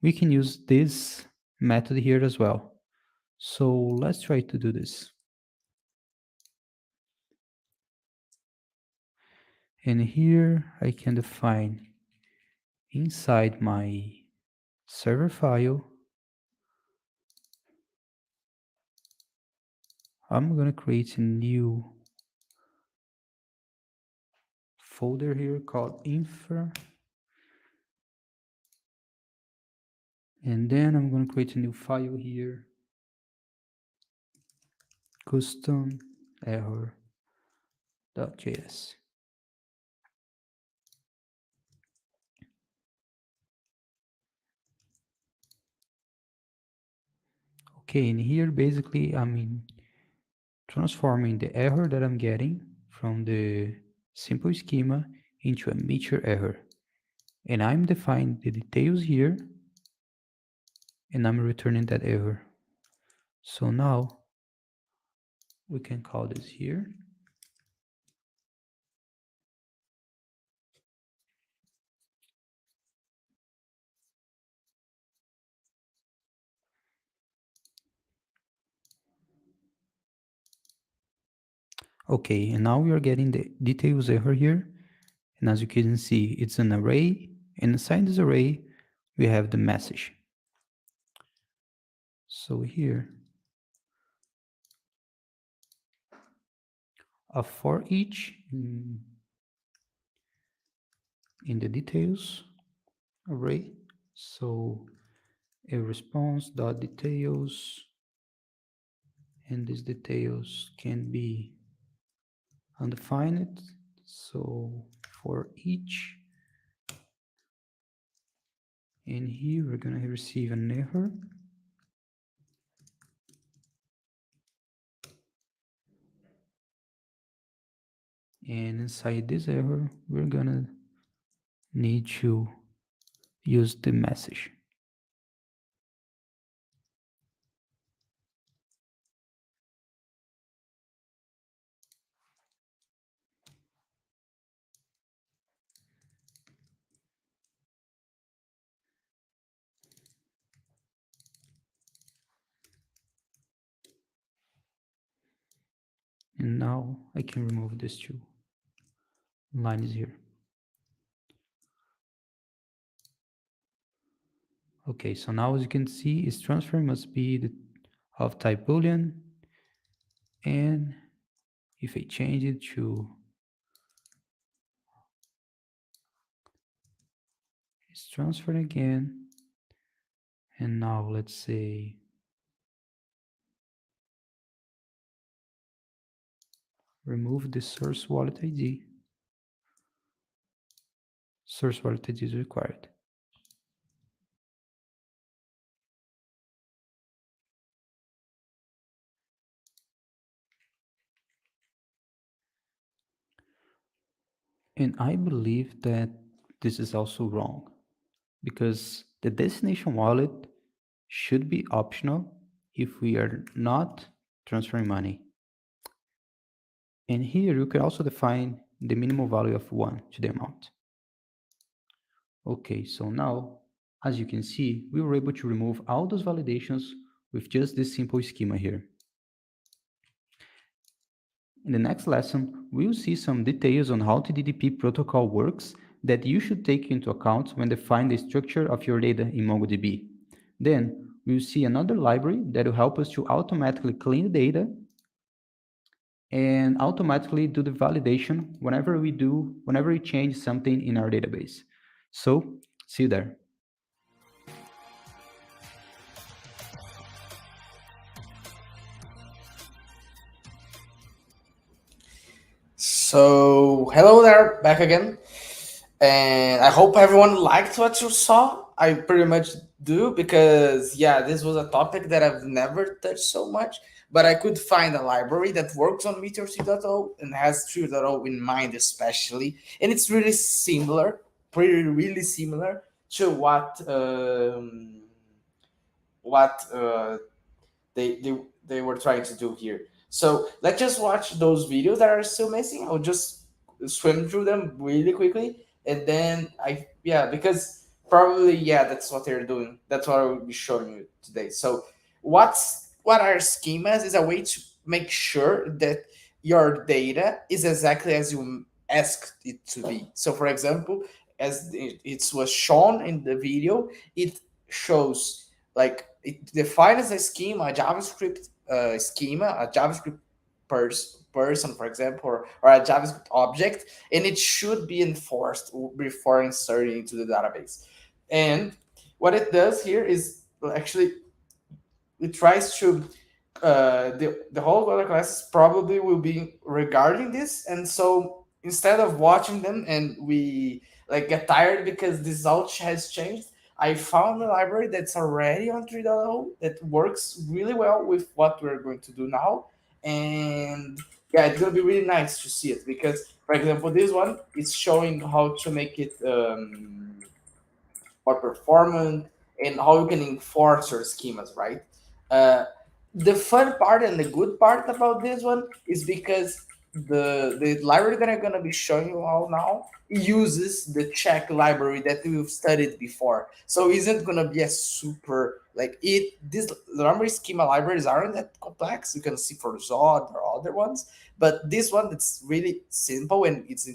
we can use this method here as well. So let's try to do this. And here I can define inside my server file, I'm going to create a new folder here called infra. And then I'm going to create a new file here, custom error.js. Okay, and here basically I'm transforming the error that I'm getting from the simple schema into a Meteor error. And I'm defining the details here, and I'm returning that error. So now we can call this here. Okay, and now we are getting the details error here. And as you can see, it's an array. And inside this array, we have the message. So here, a for each in the details array. So a response dot details, and these details can be undefined. So for each, and here we're gonna receive an error. And inside this error, we're gonna need to use the message. And now I can remove these two lines here. Okay, so now as you can see, its transfer must be of type boolean, and if I change it to its transfer again, and now let's say remove the source wallet ID. Source wallet ID is required. And I believe that this is also wrong, because the destination wallet should be optional if we are not transferring money. And here you can also define the minimum value of 1 to the amount. Okay, so now, as you can see, we were able to remove all those validations with just this simple schema here. In the next lesson, we'll see some details on how the DDP protocol works that you should take into account when defining the structure of your data in MongoDB. Then, we'll see another library that will help us to automatically clean the data and automatically do the validation whenever we change something in our database. So, see you there. So, hello there, back again. And I hope everyone liked what you saw. I pretty much do because yeah, this was a topic that I've never touched so much. But I could find a library that works on Meteor 3.0 and has 3.0 in mind especially, and it's really similar, pretty really similar to what they they they were trying to do here. So let's just watch those videos that are still missing. I'll just swim through them really quickly, and then because probably yeah, that's what they're doing. That's what I will be showing you today. So what are schemas is a way to make sure that your data is exactly as you asked it to be. So for example, as it was shown in the video, it shows like it defines a schema, a JavaScript schema, a JavaScript person, for example, or a JavaScript object, and it should be enforced before inserting into the database. And what it does here is actually it tries to the whole other classes probably will be regarding this, and so instead of watching them and we like get tired because this all has changed, I found a library that's already on 3.0 that works really well with what we're going to do now. And yeah, it's going to be really nice to see it because for example this one is showing how to make it or performant and how you can enforce your schemas, right? Uh, the fun part and the good part about this one is because the library that I'm gonna be showing you all now uses the check library that we've studied before. So isn't gonna be a super like it this library schema libraries aren't that complex. You can see for Zod or other ones, but this one it's really simple and it's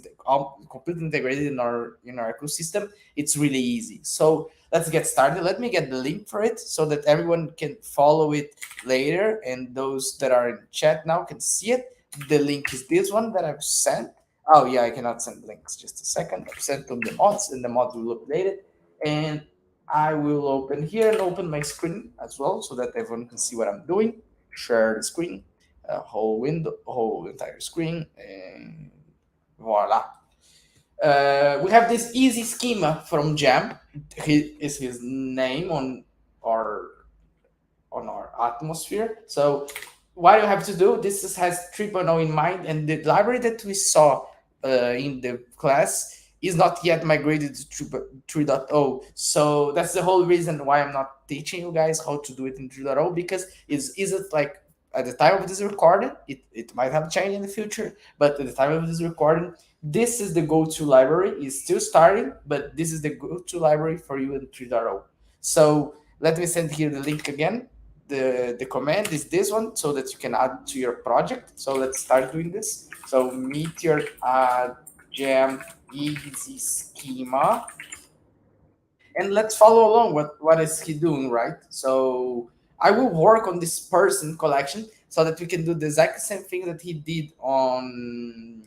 completely integrated in our ecosystem. It's really easy. So let's get started. Let me get the link for it so that everyone can follow it later, and those that are in chat now can see it. The link is this one that I've sent. Oh yeah, I cannot send links. Just a second. I've sent them the mods, and the mods will update it. And I will open here and open my screen as well so that everyone can see what I'm doing. Share the screen, whole window, whole entire screen, and voila. We have this easy schema from Jam. He is his name our on our atmosphere. So what you have to do, has 3.0 in mind, and the library that we saw in the class is not yet migrated to 3.0. So that's the whole reason why I'm not teaching you guys how to do it in 3.0 because is it like at the time of this recording, it might have changed in the future, but at the time of this recording, this is the go-to library. It's still starting, but this is the go-to library for you in 3.0. So let me send here the link again. The command is this one so that you can add to your project. So let's start doing this. So Meteor add gem easy schema, and let's follow along what is he doing, right? So I will work on this person collection so that we can do the exact same thing that he did on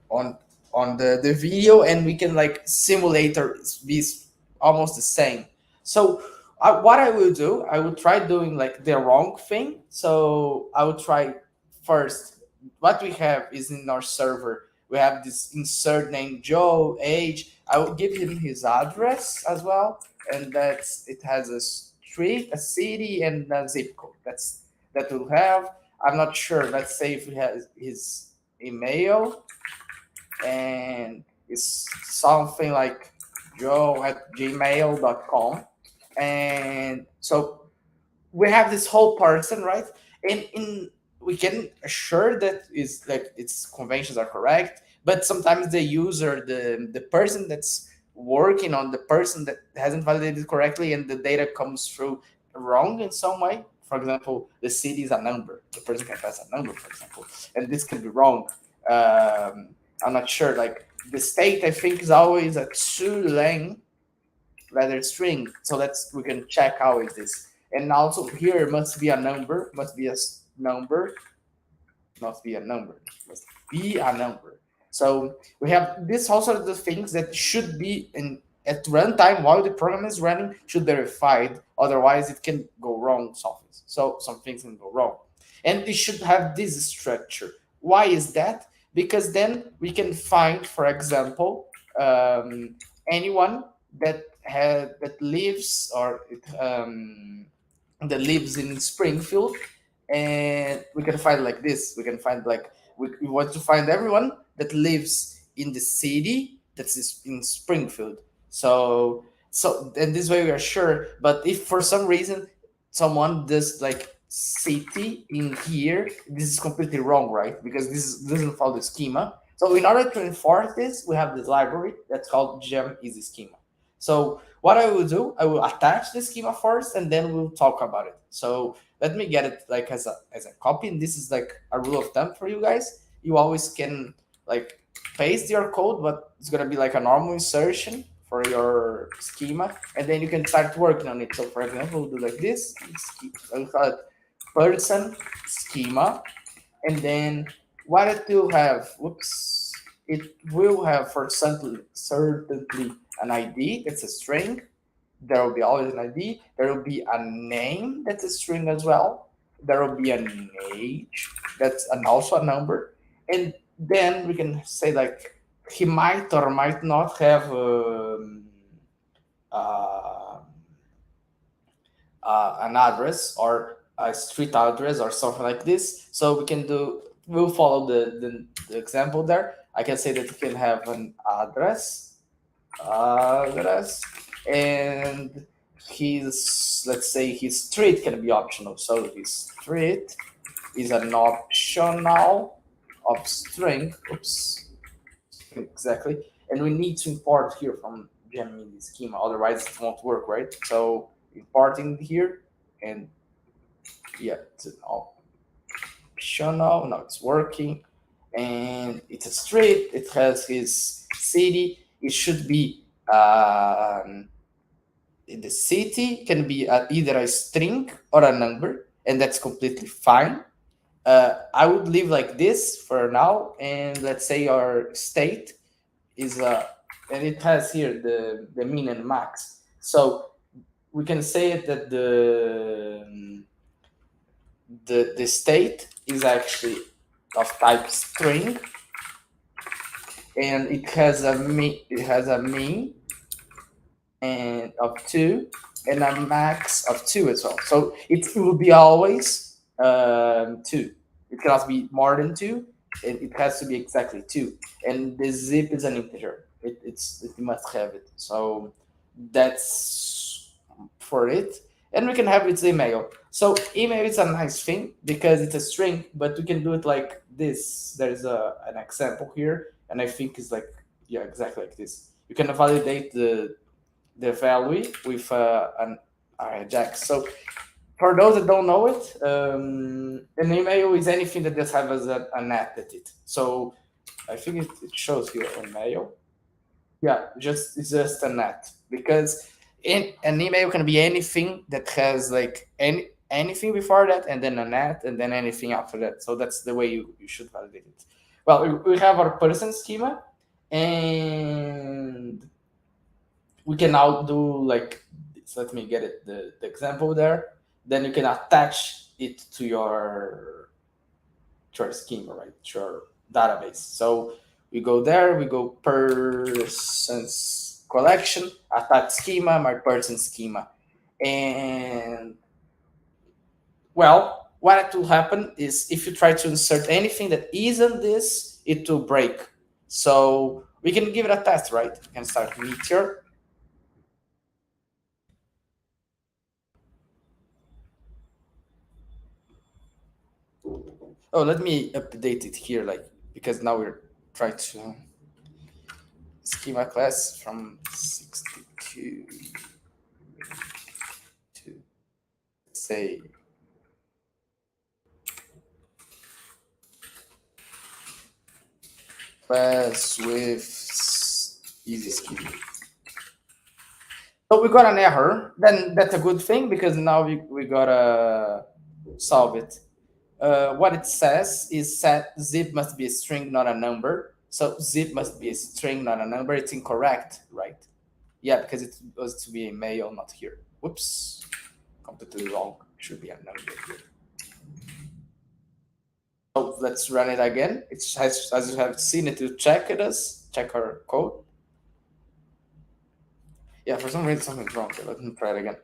the video, and we can like simulate or be almost the same. So what I will do, I will try doing like the wrong thing. So I will try first. What we have is in our server. We have this insert name Joe, age. I will give him his address as well, and it has a street, a city, and a zip code. That we'll have. I'm not sure. Let's say if we have his email, and it's something like joe at gmail.com. And so we have this whole person, right? And in we can assure that is like its conventions are correct, but sometimes the user, the person that's working on the person that hasn't validated correctly, and the data comes through wrong in some way. For example, the city is a number, the person can pass a number, for example, and this can be wrong. um, I'm not sure, like the state I think is always a two-lane rather string. So we can check how is this. And also here must be a number, must be a number, must be a number, must be a number. So we have this also the things that should be in at runtime while the program is running should be verified. Otherwise, it can go wrong. Something. So some things can go wrong, and it should have this structure. Why is that? Because then we can find, for example, um, anyone that lives that lives in Springfield, and we can find like this. We can find like we want to find everyone that lives in the city that's in Springfield. So and this way we are sure. But if for some reason someone does like city in here, this is completely wrong, right? Because doesn't follow the schema. So in order to enforce this, we have this library that's called gem easy schema. So what I will do, I will attach the schema first, and then we'll talk about it. So let me get it like as a copy, and this is like a rule of thumb for you guys. You always can like paste your code, but it's gonna be like a normal insertion for your schema, and then you can start working on it. So for example, we'll do like this. I'll call it person schema, and then what it will have, whoops, it will have for certainly an ID that's a string. There will be always an ID. There will be a name that's a string as well. There will be an age that's also a number. And then we can say like he might or might not have uh, an address or a street address or something like this. So we'll follow the example there. I can say that you can have an address, and let's say his street can be optional. So his street is an optional of string. Oops, exactly. And we need to import here from Gemini schema, otherwise it won't work, right? So importing here, and yeah, it's an optional. Now it's working, and it's a street. It has his city. It should be the city can be either a string or a number, and that's completely fine. I would leave like this for now, and let's say our state is and it has here the min and max. So we can say that the state is actually of type string, and it has a mean and of two and a max of two as well. So it will be always two. It cannot be more than two. It has to be exactly two. And the zip is an integer. It must have it. So that's for it. And we can have its email. So email is a nice thing because it's a string, but we can do it like this. There's an example here, and I think it's like yeah, exactly like this. You can validate the value with an Ajax. So for those that don't know it, an email is anything that just has an at it. So I think it shows here an email. Yeah, it's just a net because an email can be anything that has like anything before that, and then a net, and then anything after that. So that's the way you should validate it. Well, we have our person schema, and we can now do like this. Let me get it the example there. Then you can attach it to your schema, right? To your database. So we go there, we go persons collection, attach schema, my person schema. And well, what will happen is if you try to insert anything that isn't this, it will break. So we can give it a test, right? We can start Meteor. Oh, let me update it here, like because now we're trying to schema class from 62 to say class with easy schema. So we got an error. Then that's a good thing because now we gotta solve it. What it says is set zip must be a string, not a number. So zip must be a string, not a number. It's incorrect, right? Yeah, because it was to be a male, not here. Whoops, completely wrong. Should be a number here. So let's run it again. It has, as you have seen, it will check our code. Yeah, for some reason something's wrong. Okay, let me try it again.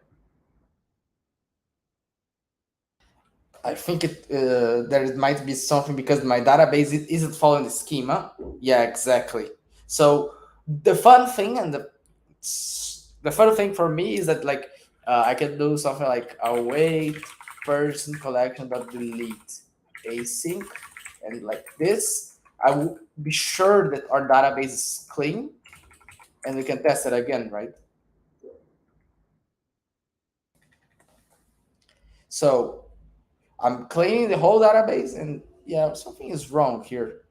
I think there might be something because my database isn't following the schema. Yeah, exactly. So the fun thing and the fun thing for me is that like I can do something like await person collection dot delete async, and like this I will be sure that our database is clean, and we can test it again, right? So I'm cleaning the whole database, and yeah, something is wrong here.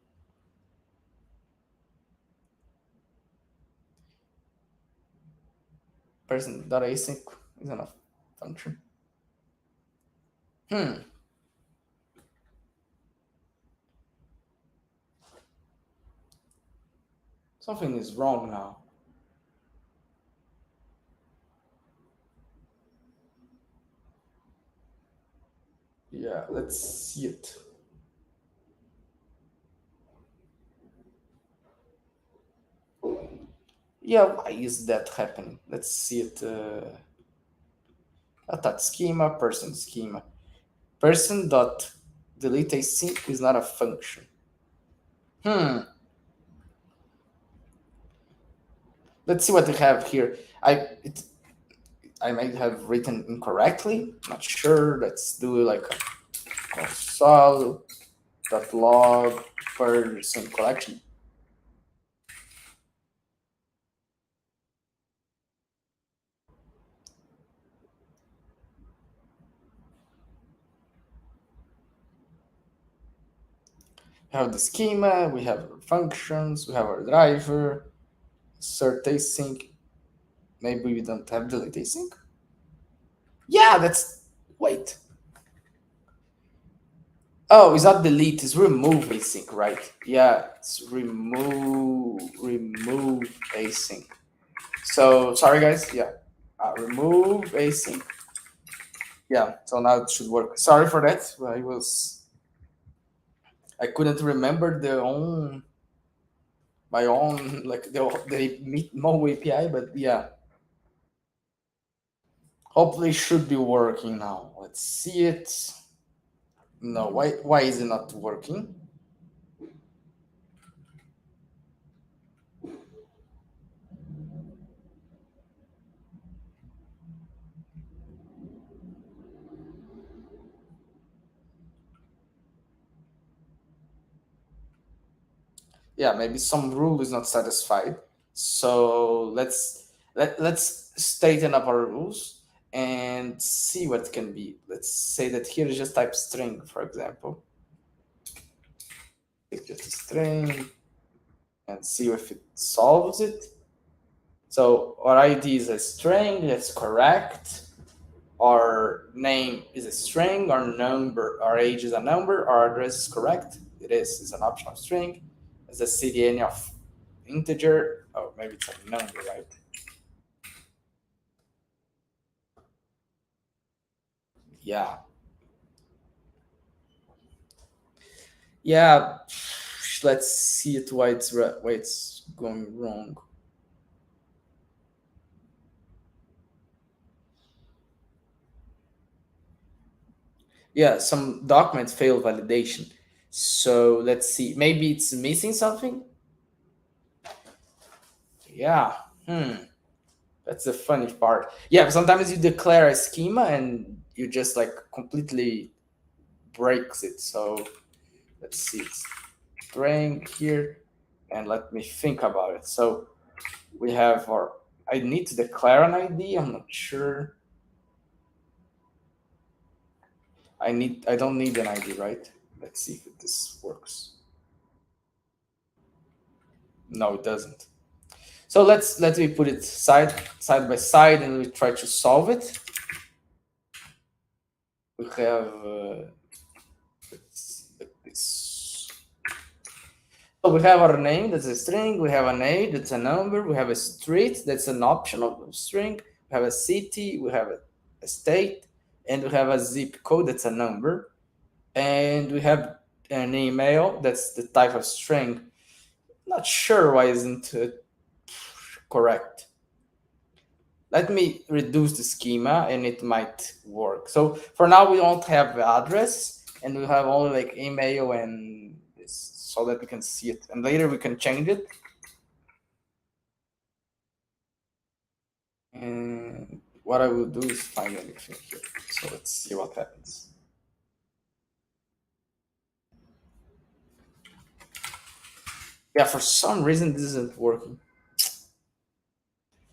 Person.async is enough function. Hmm, something is wrong now. Yeah, let's see it. Yeah, why is that happening? Let's see it. Attack schema, person schema. Person dot delete async is not a function. Hmm, let's see what we have here. It, I might have written incorrectly. Not sure. Let's do like a console dot log person collection. We have the schema, we have our functions, we have our driver, assert async. Maybe we don't have delete async. Yeah, that's wait. Oh, it's not delete, it's remove async, right? Yeah, it's remove async. So sorry guys, yeah. Remove async. Yeah, so now it should work. Sorry for that. I couldn't remember the own my own like the Mo API, but yeah, hopefully it should be working now. Let's see it. No, why is it not working? Yeah, maybe some rule is not satisfied. So let's straighten up our rules and see what can be. Let's say that here is just type string, for example. Take just a string and see if it solves it. So our ID is a string, that's correct. Our name is a string, our number, our age is a number, our address is correct. It is, it's an optional string. It's a CDN of integer. Oh, maybe it's a number, right? Yeah. Yeah. Let's see it why it's going wrong. Yeah, some document failed validation. So let's see. Maybe it's missing something. Yeah. Hmm. That's the funny part. Yeah, sometimes you declare a schema and you just like completely breaks it. So let's see, it's string here, and let me think about it. So we have our. I need to declare an ID. I'm not sure. I don't need an ID, right? Let's see if this works. No, it doesn't. So let me put it side by side and we try to solve it. We have this. So we have our name, that's a string. We have an age, that's a number. We have a street, that's an optional string. We have a city, we have a state, and we have a zip code, that's a number. And we have an email, that's the type of string. Not sure why isn't it correct. Let me reduce the schema and it might work. So for now we don't have the address and we have only like email and this so that we can see it. And later we can change it. And what I will do is find anything here. So let's see what happens. Yeah, for some reason this isn't working.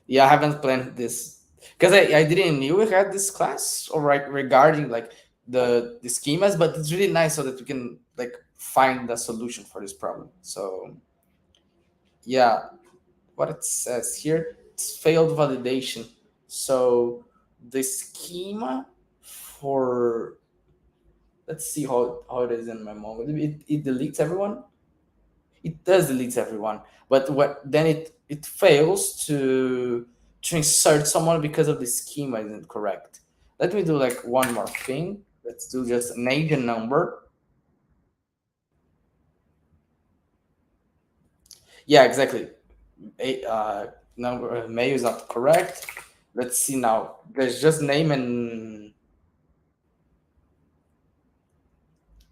Yeah, I haven't planned this because I didn't knew we had this class or like regarding like the schemas, but it's really nice so that we can like find the solution for this problem. So yeah, what it says here, it's failed validation. So the schema for, let's see how it is in my moment. It deletes everyone. It does delete everyone, but what then it fails to insert someone because of the schema isn't correct. Let me do like one more thing. Let's do just an agent number. Yeah, exactly. Number mail is not correct. Let's see now. There's just name and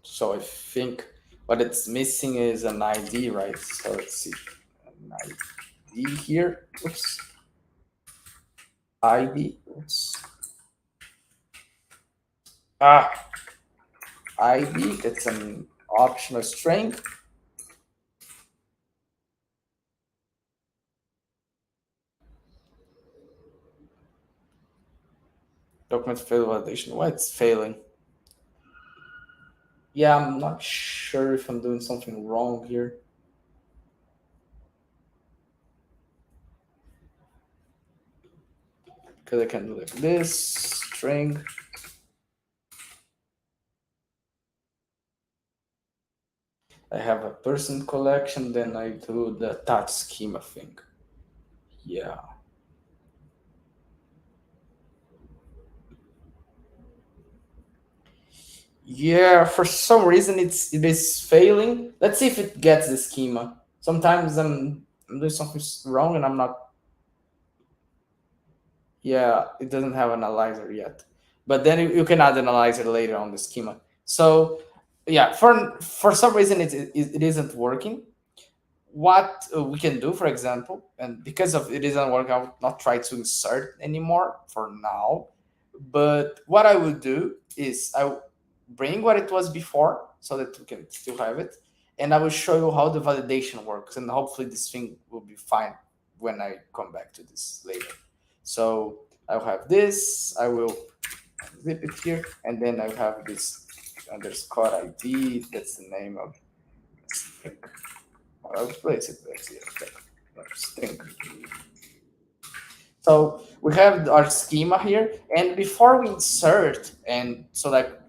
so I think what it's missing is an ID, right? So let's see an ID here. Oops, ID. Oops. Ah, ID, it's an optional string. Document fail validation. Why it's failing? Yeah, I'm not sure if I'm doing something wrong here. Because I can do like this, string. I have a person collection, then I do the touch schema thing. Yeah. Yeah, for some reason it is failing. Let's see if it gets the schema. Sometimes I'm doing something wrong and I'm not. Yeah, it doesn't have an analyzer yet, but then you can add an analyzer later on the schema. So yeah, for some reason it isn't working. What we can do, for example, and because of it isn't working, I will not try to insert anymore for now. But what I will do is I will bring what it was before so that we can still have it, and I will show you how the validation works, and hopefully this thing will be fine when I come back to this later. So I'll have this. I will zip it here, and then I have this underscore ID. That's the name of string. I'll place it. Let's see. Okay. String. So we have our schema here, and before we insert, and so that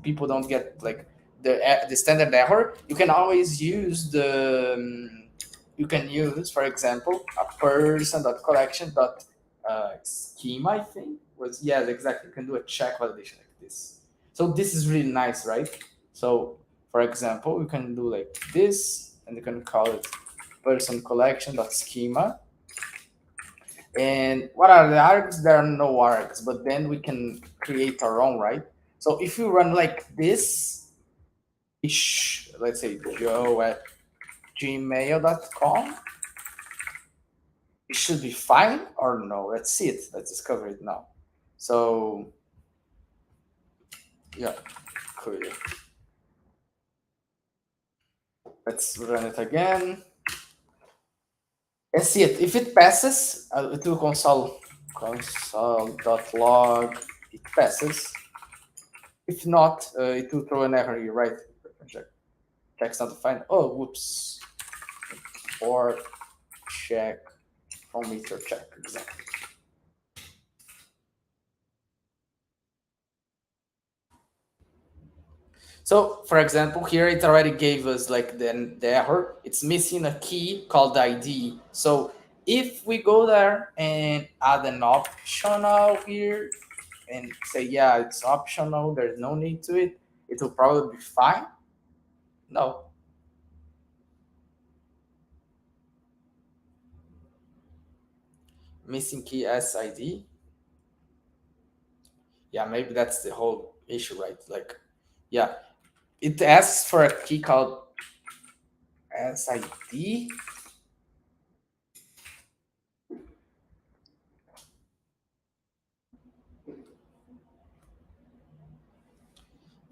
people don't get like the standard error, you can always use you can use, for example, a person dot collection dot schema. I think was yes, exactly. You can do a check validation like this. So this is really nice, right? So for example, you can do like this, and you can call it person collection dot schema. And what are the args? There are no args, but then we can create our own, right? So if you run like this, let's say joe at gmail.com, it should be fine or no? Let's see it. Let's discover it now. So yeah, clear. Let's run it again and see it. If it passes, it will console.log. It passes. If not, it will throw an error here, right? Check. Check's not defined. Oh, whoops. Or check from meter check. Exactly. So, for example, here it already gave us like the error. It's missing a key called ID. So if we go there and add an optional here and say, yeah, it's optional, there's no need to it, it will probably be fine. No. missing key SID. Yeah, maybe that's the whole issue, right? Like, yeah, it asks for a key called SID.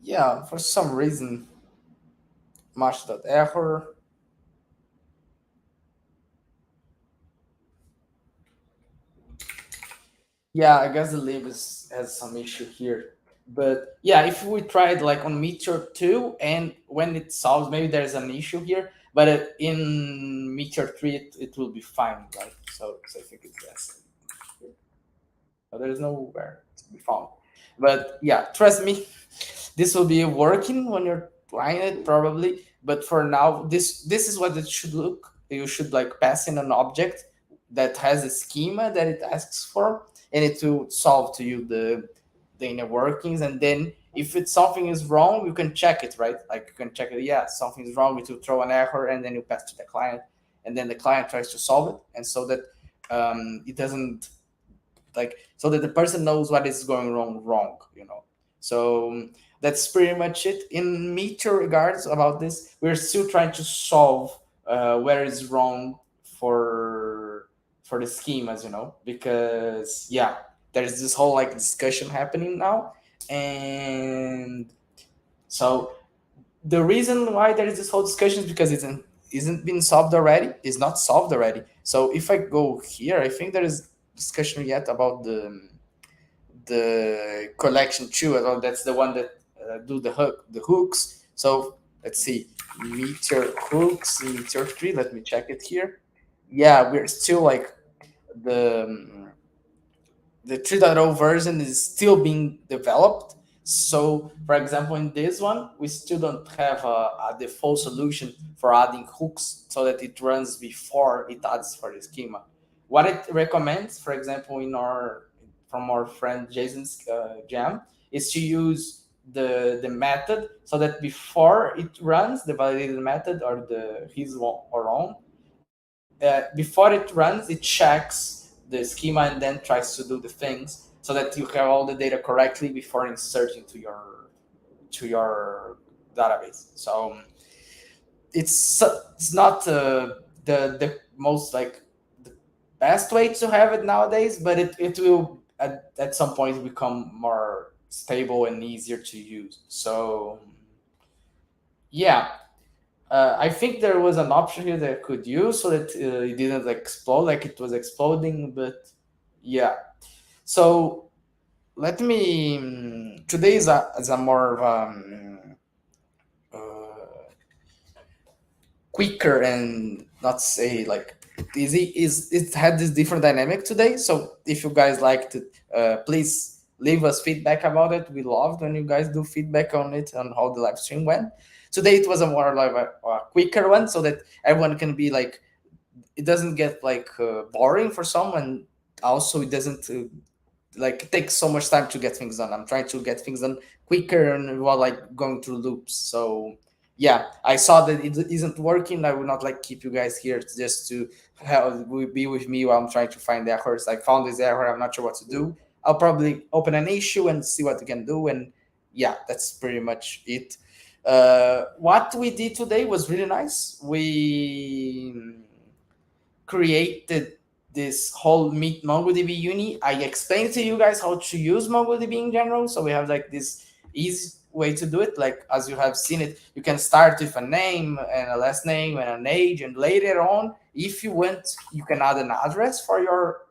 Yeah, for some reason, match.error. Yeah, I guess the lib has some issue here. But yeah, if we tried like on Meteor 2 and when it solves, maybe there's an issue here. But in Meteor 3, it will be fine, right? So I think it's yes. But there's nowhere to be found. But yeah, trust me, this will be working when you're trying it probably. But for now, this is what it should look. You should like pass in an object that has a schema that it asks for, and it will solve to you the inner workings. And then if it's something is wrong, you can check it, right? Like you can check it. Yeah, something's wrong. It will throw an error, and then you pass to the client, and then the client tries to solve it, and so that it doesn't like so that the person knows what is going wrong, so that's pretty much it in Meteor regards about this. We're still trying to solve where is wrong for the schemas, because yeah, there's this whole like discussion happening now. And so the reason why there is this whole discussion is because isn't been solved already, is not solved already. So if I go here, I think there is discussion yet about the collection too. That's the one that do the hooks. So let's see, Meteor hooks, Meteor 3. Let me check it here. Yeah, we're still like the the 3.0 version is still being developed. So, for example, in this one, we still don't have a default solution for adding hooks so that it runs before it adds for the schema. What it recommends, for example, in our from our friend Jason's jam, is to use the method so that before it runs the validated method or the his or own, before it runs, it checks the schema and then tries to do the things so that you have all the data correctly before inserting to your database. So it's not the most like the best way to have it nowadays, but it will at some point become more stable and easier to use. So yeah, I think there was an option here that I could use so that it didn't like explode like it was exploding. But yeah, so let me. Today is a more uh, quicker and not say like easy. Is it had this different dynamic today? So if you guys liked it, please leave us feedback about it. We loved when you guys do feedback on it on how the live stream went. Today it was a more like a quicker one, so that everyone can be like, it doesn't get like boring for someone. Also, it doesn't like it takes so much time to get things done. I'm trying to get things done quicker and while like going through loops. So yeah, I saw that it isn't working. I will not like keep you guys here just to have be with me while I'm trying to find the errors. I found this error. I'm not sure what to do. I'll probably open an issue and see what we can do. And yeah, that's pretty much it. What we did today was really nice. We created this whole Meet MongoDB uni. I explained to you guys how to use MongoDB in general. So we have like this easy way to do it. Like as you have seen it, you can start with a name and a last name and an age, and later on, if you want, you can add an address for your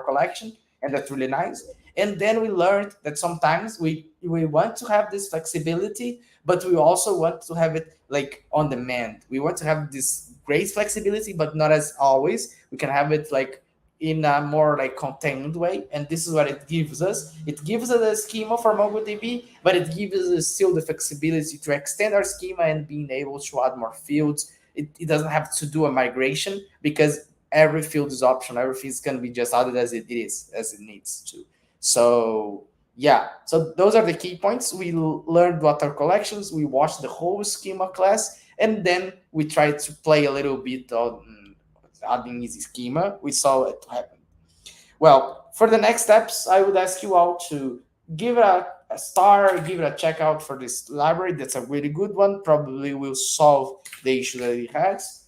collection, and that's really nice. And then we learned that sometimes we want to have this flexibility, but we also want to have it like on demand. We want to have this great flexibility, but not as always. We can have it like in a more like contained way, and this is what it gives us. It gives us a schema for MongoDB, but it gives us still the flexibility to extend our schema and being able to add more fields. It doesn't have to do a migration because every field is optional. Everything is going to be just added as it is, as it needs to. So yeah, so those are the key points. We learned what are collections. We watched the whole schema class, and then we tried to play a little bit on adding easy schema. We saw it happen. Well, for the next steps, I would ask you all to give it a star, give it a check out for this library. That's a really good one. Probably will solve the issue that it has.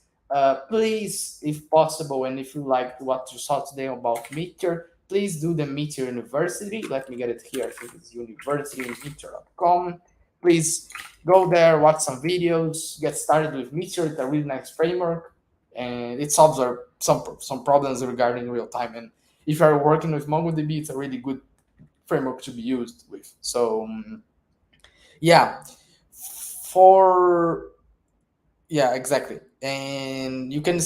Please, if possible, and if you liked what you saw today about Meteor, please do the Meteor University. Let me get it here. I think it's universitymeteor.com. Please go there, watch some videos, get started with Meteor. It's a really nice framework, and it solves some problems regarding real time. And if you're working with MongoDB, it's a really good framework to be used with. So yeah, for yeah, exactly. And you can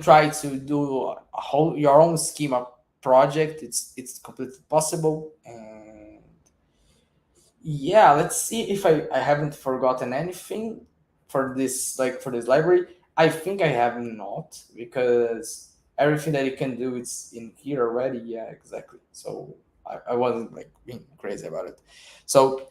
try to do a whole your own schema project. It's completely possible. And yeah, let's see if I haven't forgotten anything for this library. I think I have not, because everything that you can do is in here already. Yeah, exactly. So I wasn't like being crazy about it. So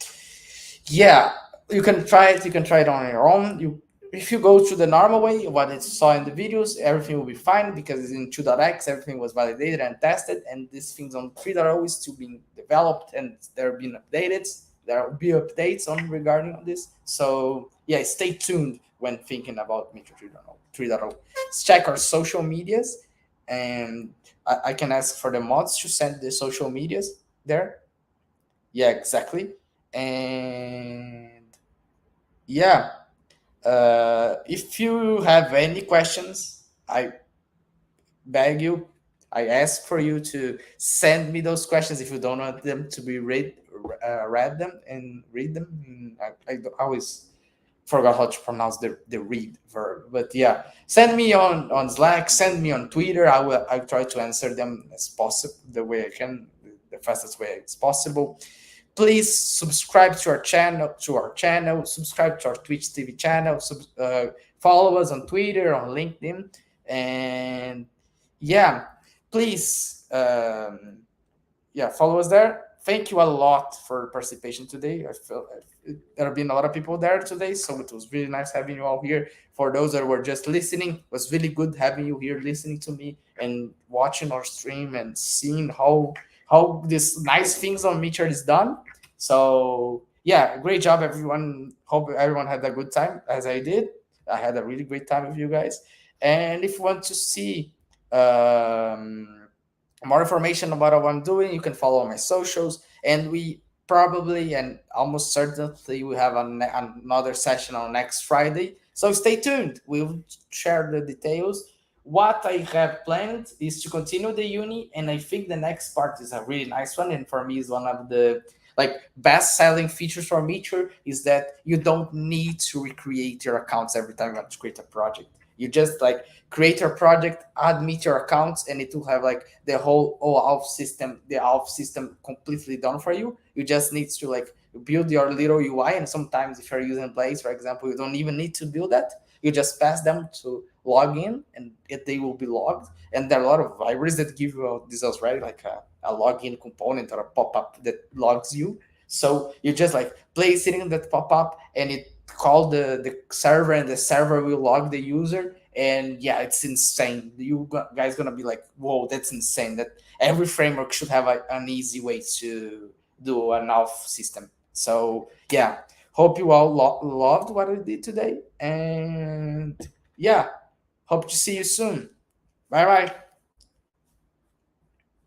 yeah, you can try it. You can try it on your own. You If you go through the normal way, what it saw in the videos, everything will be fine because it's in 2.x, everything was validated and tested, and these things on 3.0 is still being developed and they're being updated. There will be updates on regarding on this. So yeah, stay tuned when thinking about Metro 3.0. 3.0. Let's check our social medias, and I can ask for the mods to send the social medias there. Yeah, exactly. And yeah, if you have any questions, I beg you, I ask for you to send me those questions if you don't want them to be read them and read them. I always forgot how to pronounce the read verb, but yeah, send me on Slack, send me on Twitter. I try to answer them as possible, the way I can, the fastest way as possible. Please subscribe to our channel, subscribe to our Twitch TV channel, follow us on Twitter, on LinkedIn, and yeah, please, yeah, follow us there. Thank you a lot for participation today. I feel there have been a lot of people there today, so it was really nice having you all here. For those that were just listening, it was really good having you here listening to me and watching our stream and seeing how this nice things on Meteor is done. So yeah, great job everyone. Hope everyone had a good time as I did. I had a really great time with you guys. And if you want to see um, more information about what I'm doing, you can follow my socials. And we probably and almost certainly we have another session on next Friday. So stay tuned. We'll share the details. What I have planned is to continue the uni, and I think the next part is a really nice one. And for me, is one of the like best selling features for Meteor is that you don't need to recreate your accounts every time you want to create a project. You just like create your project, add Meteor accounts, and it will have like the whole the Alf system completely done for you. You just need to like build your little UI, and sometimes if you're using Blaze, for example, you don't even need to build that. You just pass them to log in, and they will be logged. And there are a lot of libraries that give you this already, like a login component or a pop-up that logs you. So you just like place it in that pop-up, and it call the server, and the server will log the user. And yeah, it's insane. You guys gonna be like, whoa, that's insane. That every framework should have an easy way to do an auth system. So yeah, hope you all loved what I did today, and yeah, hope to see you soon. Bye bye.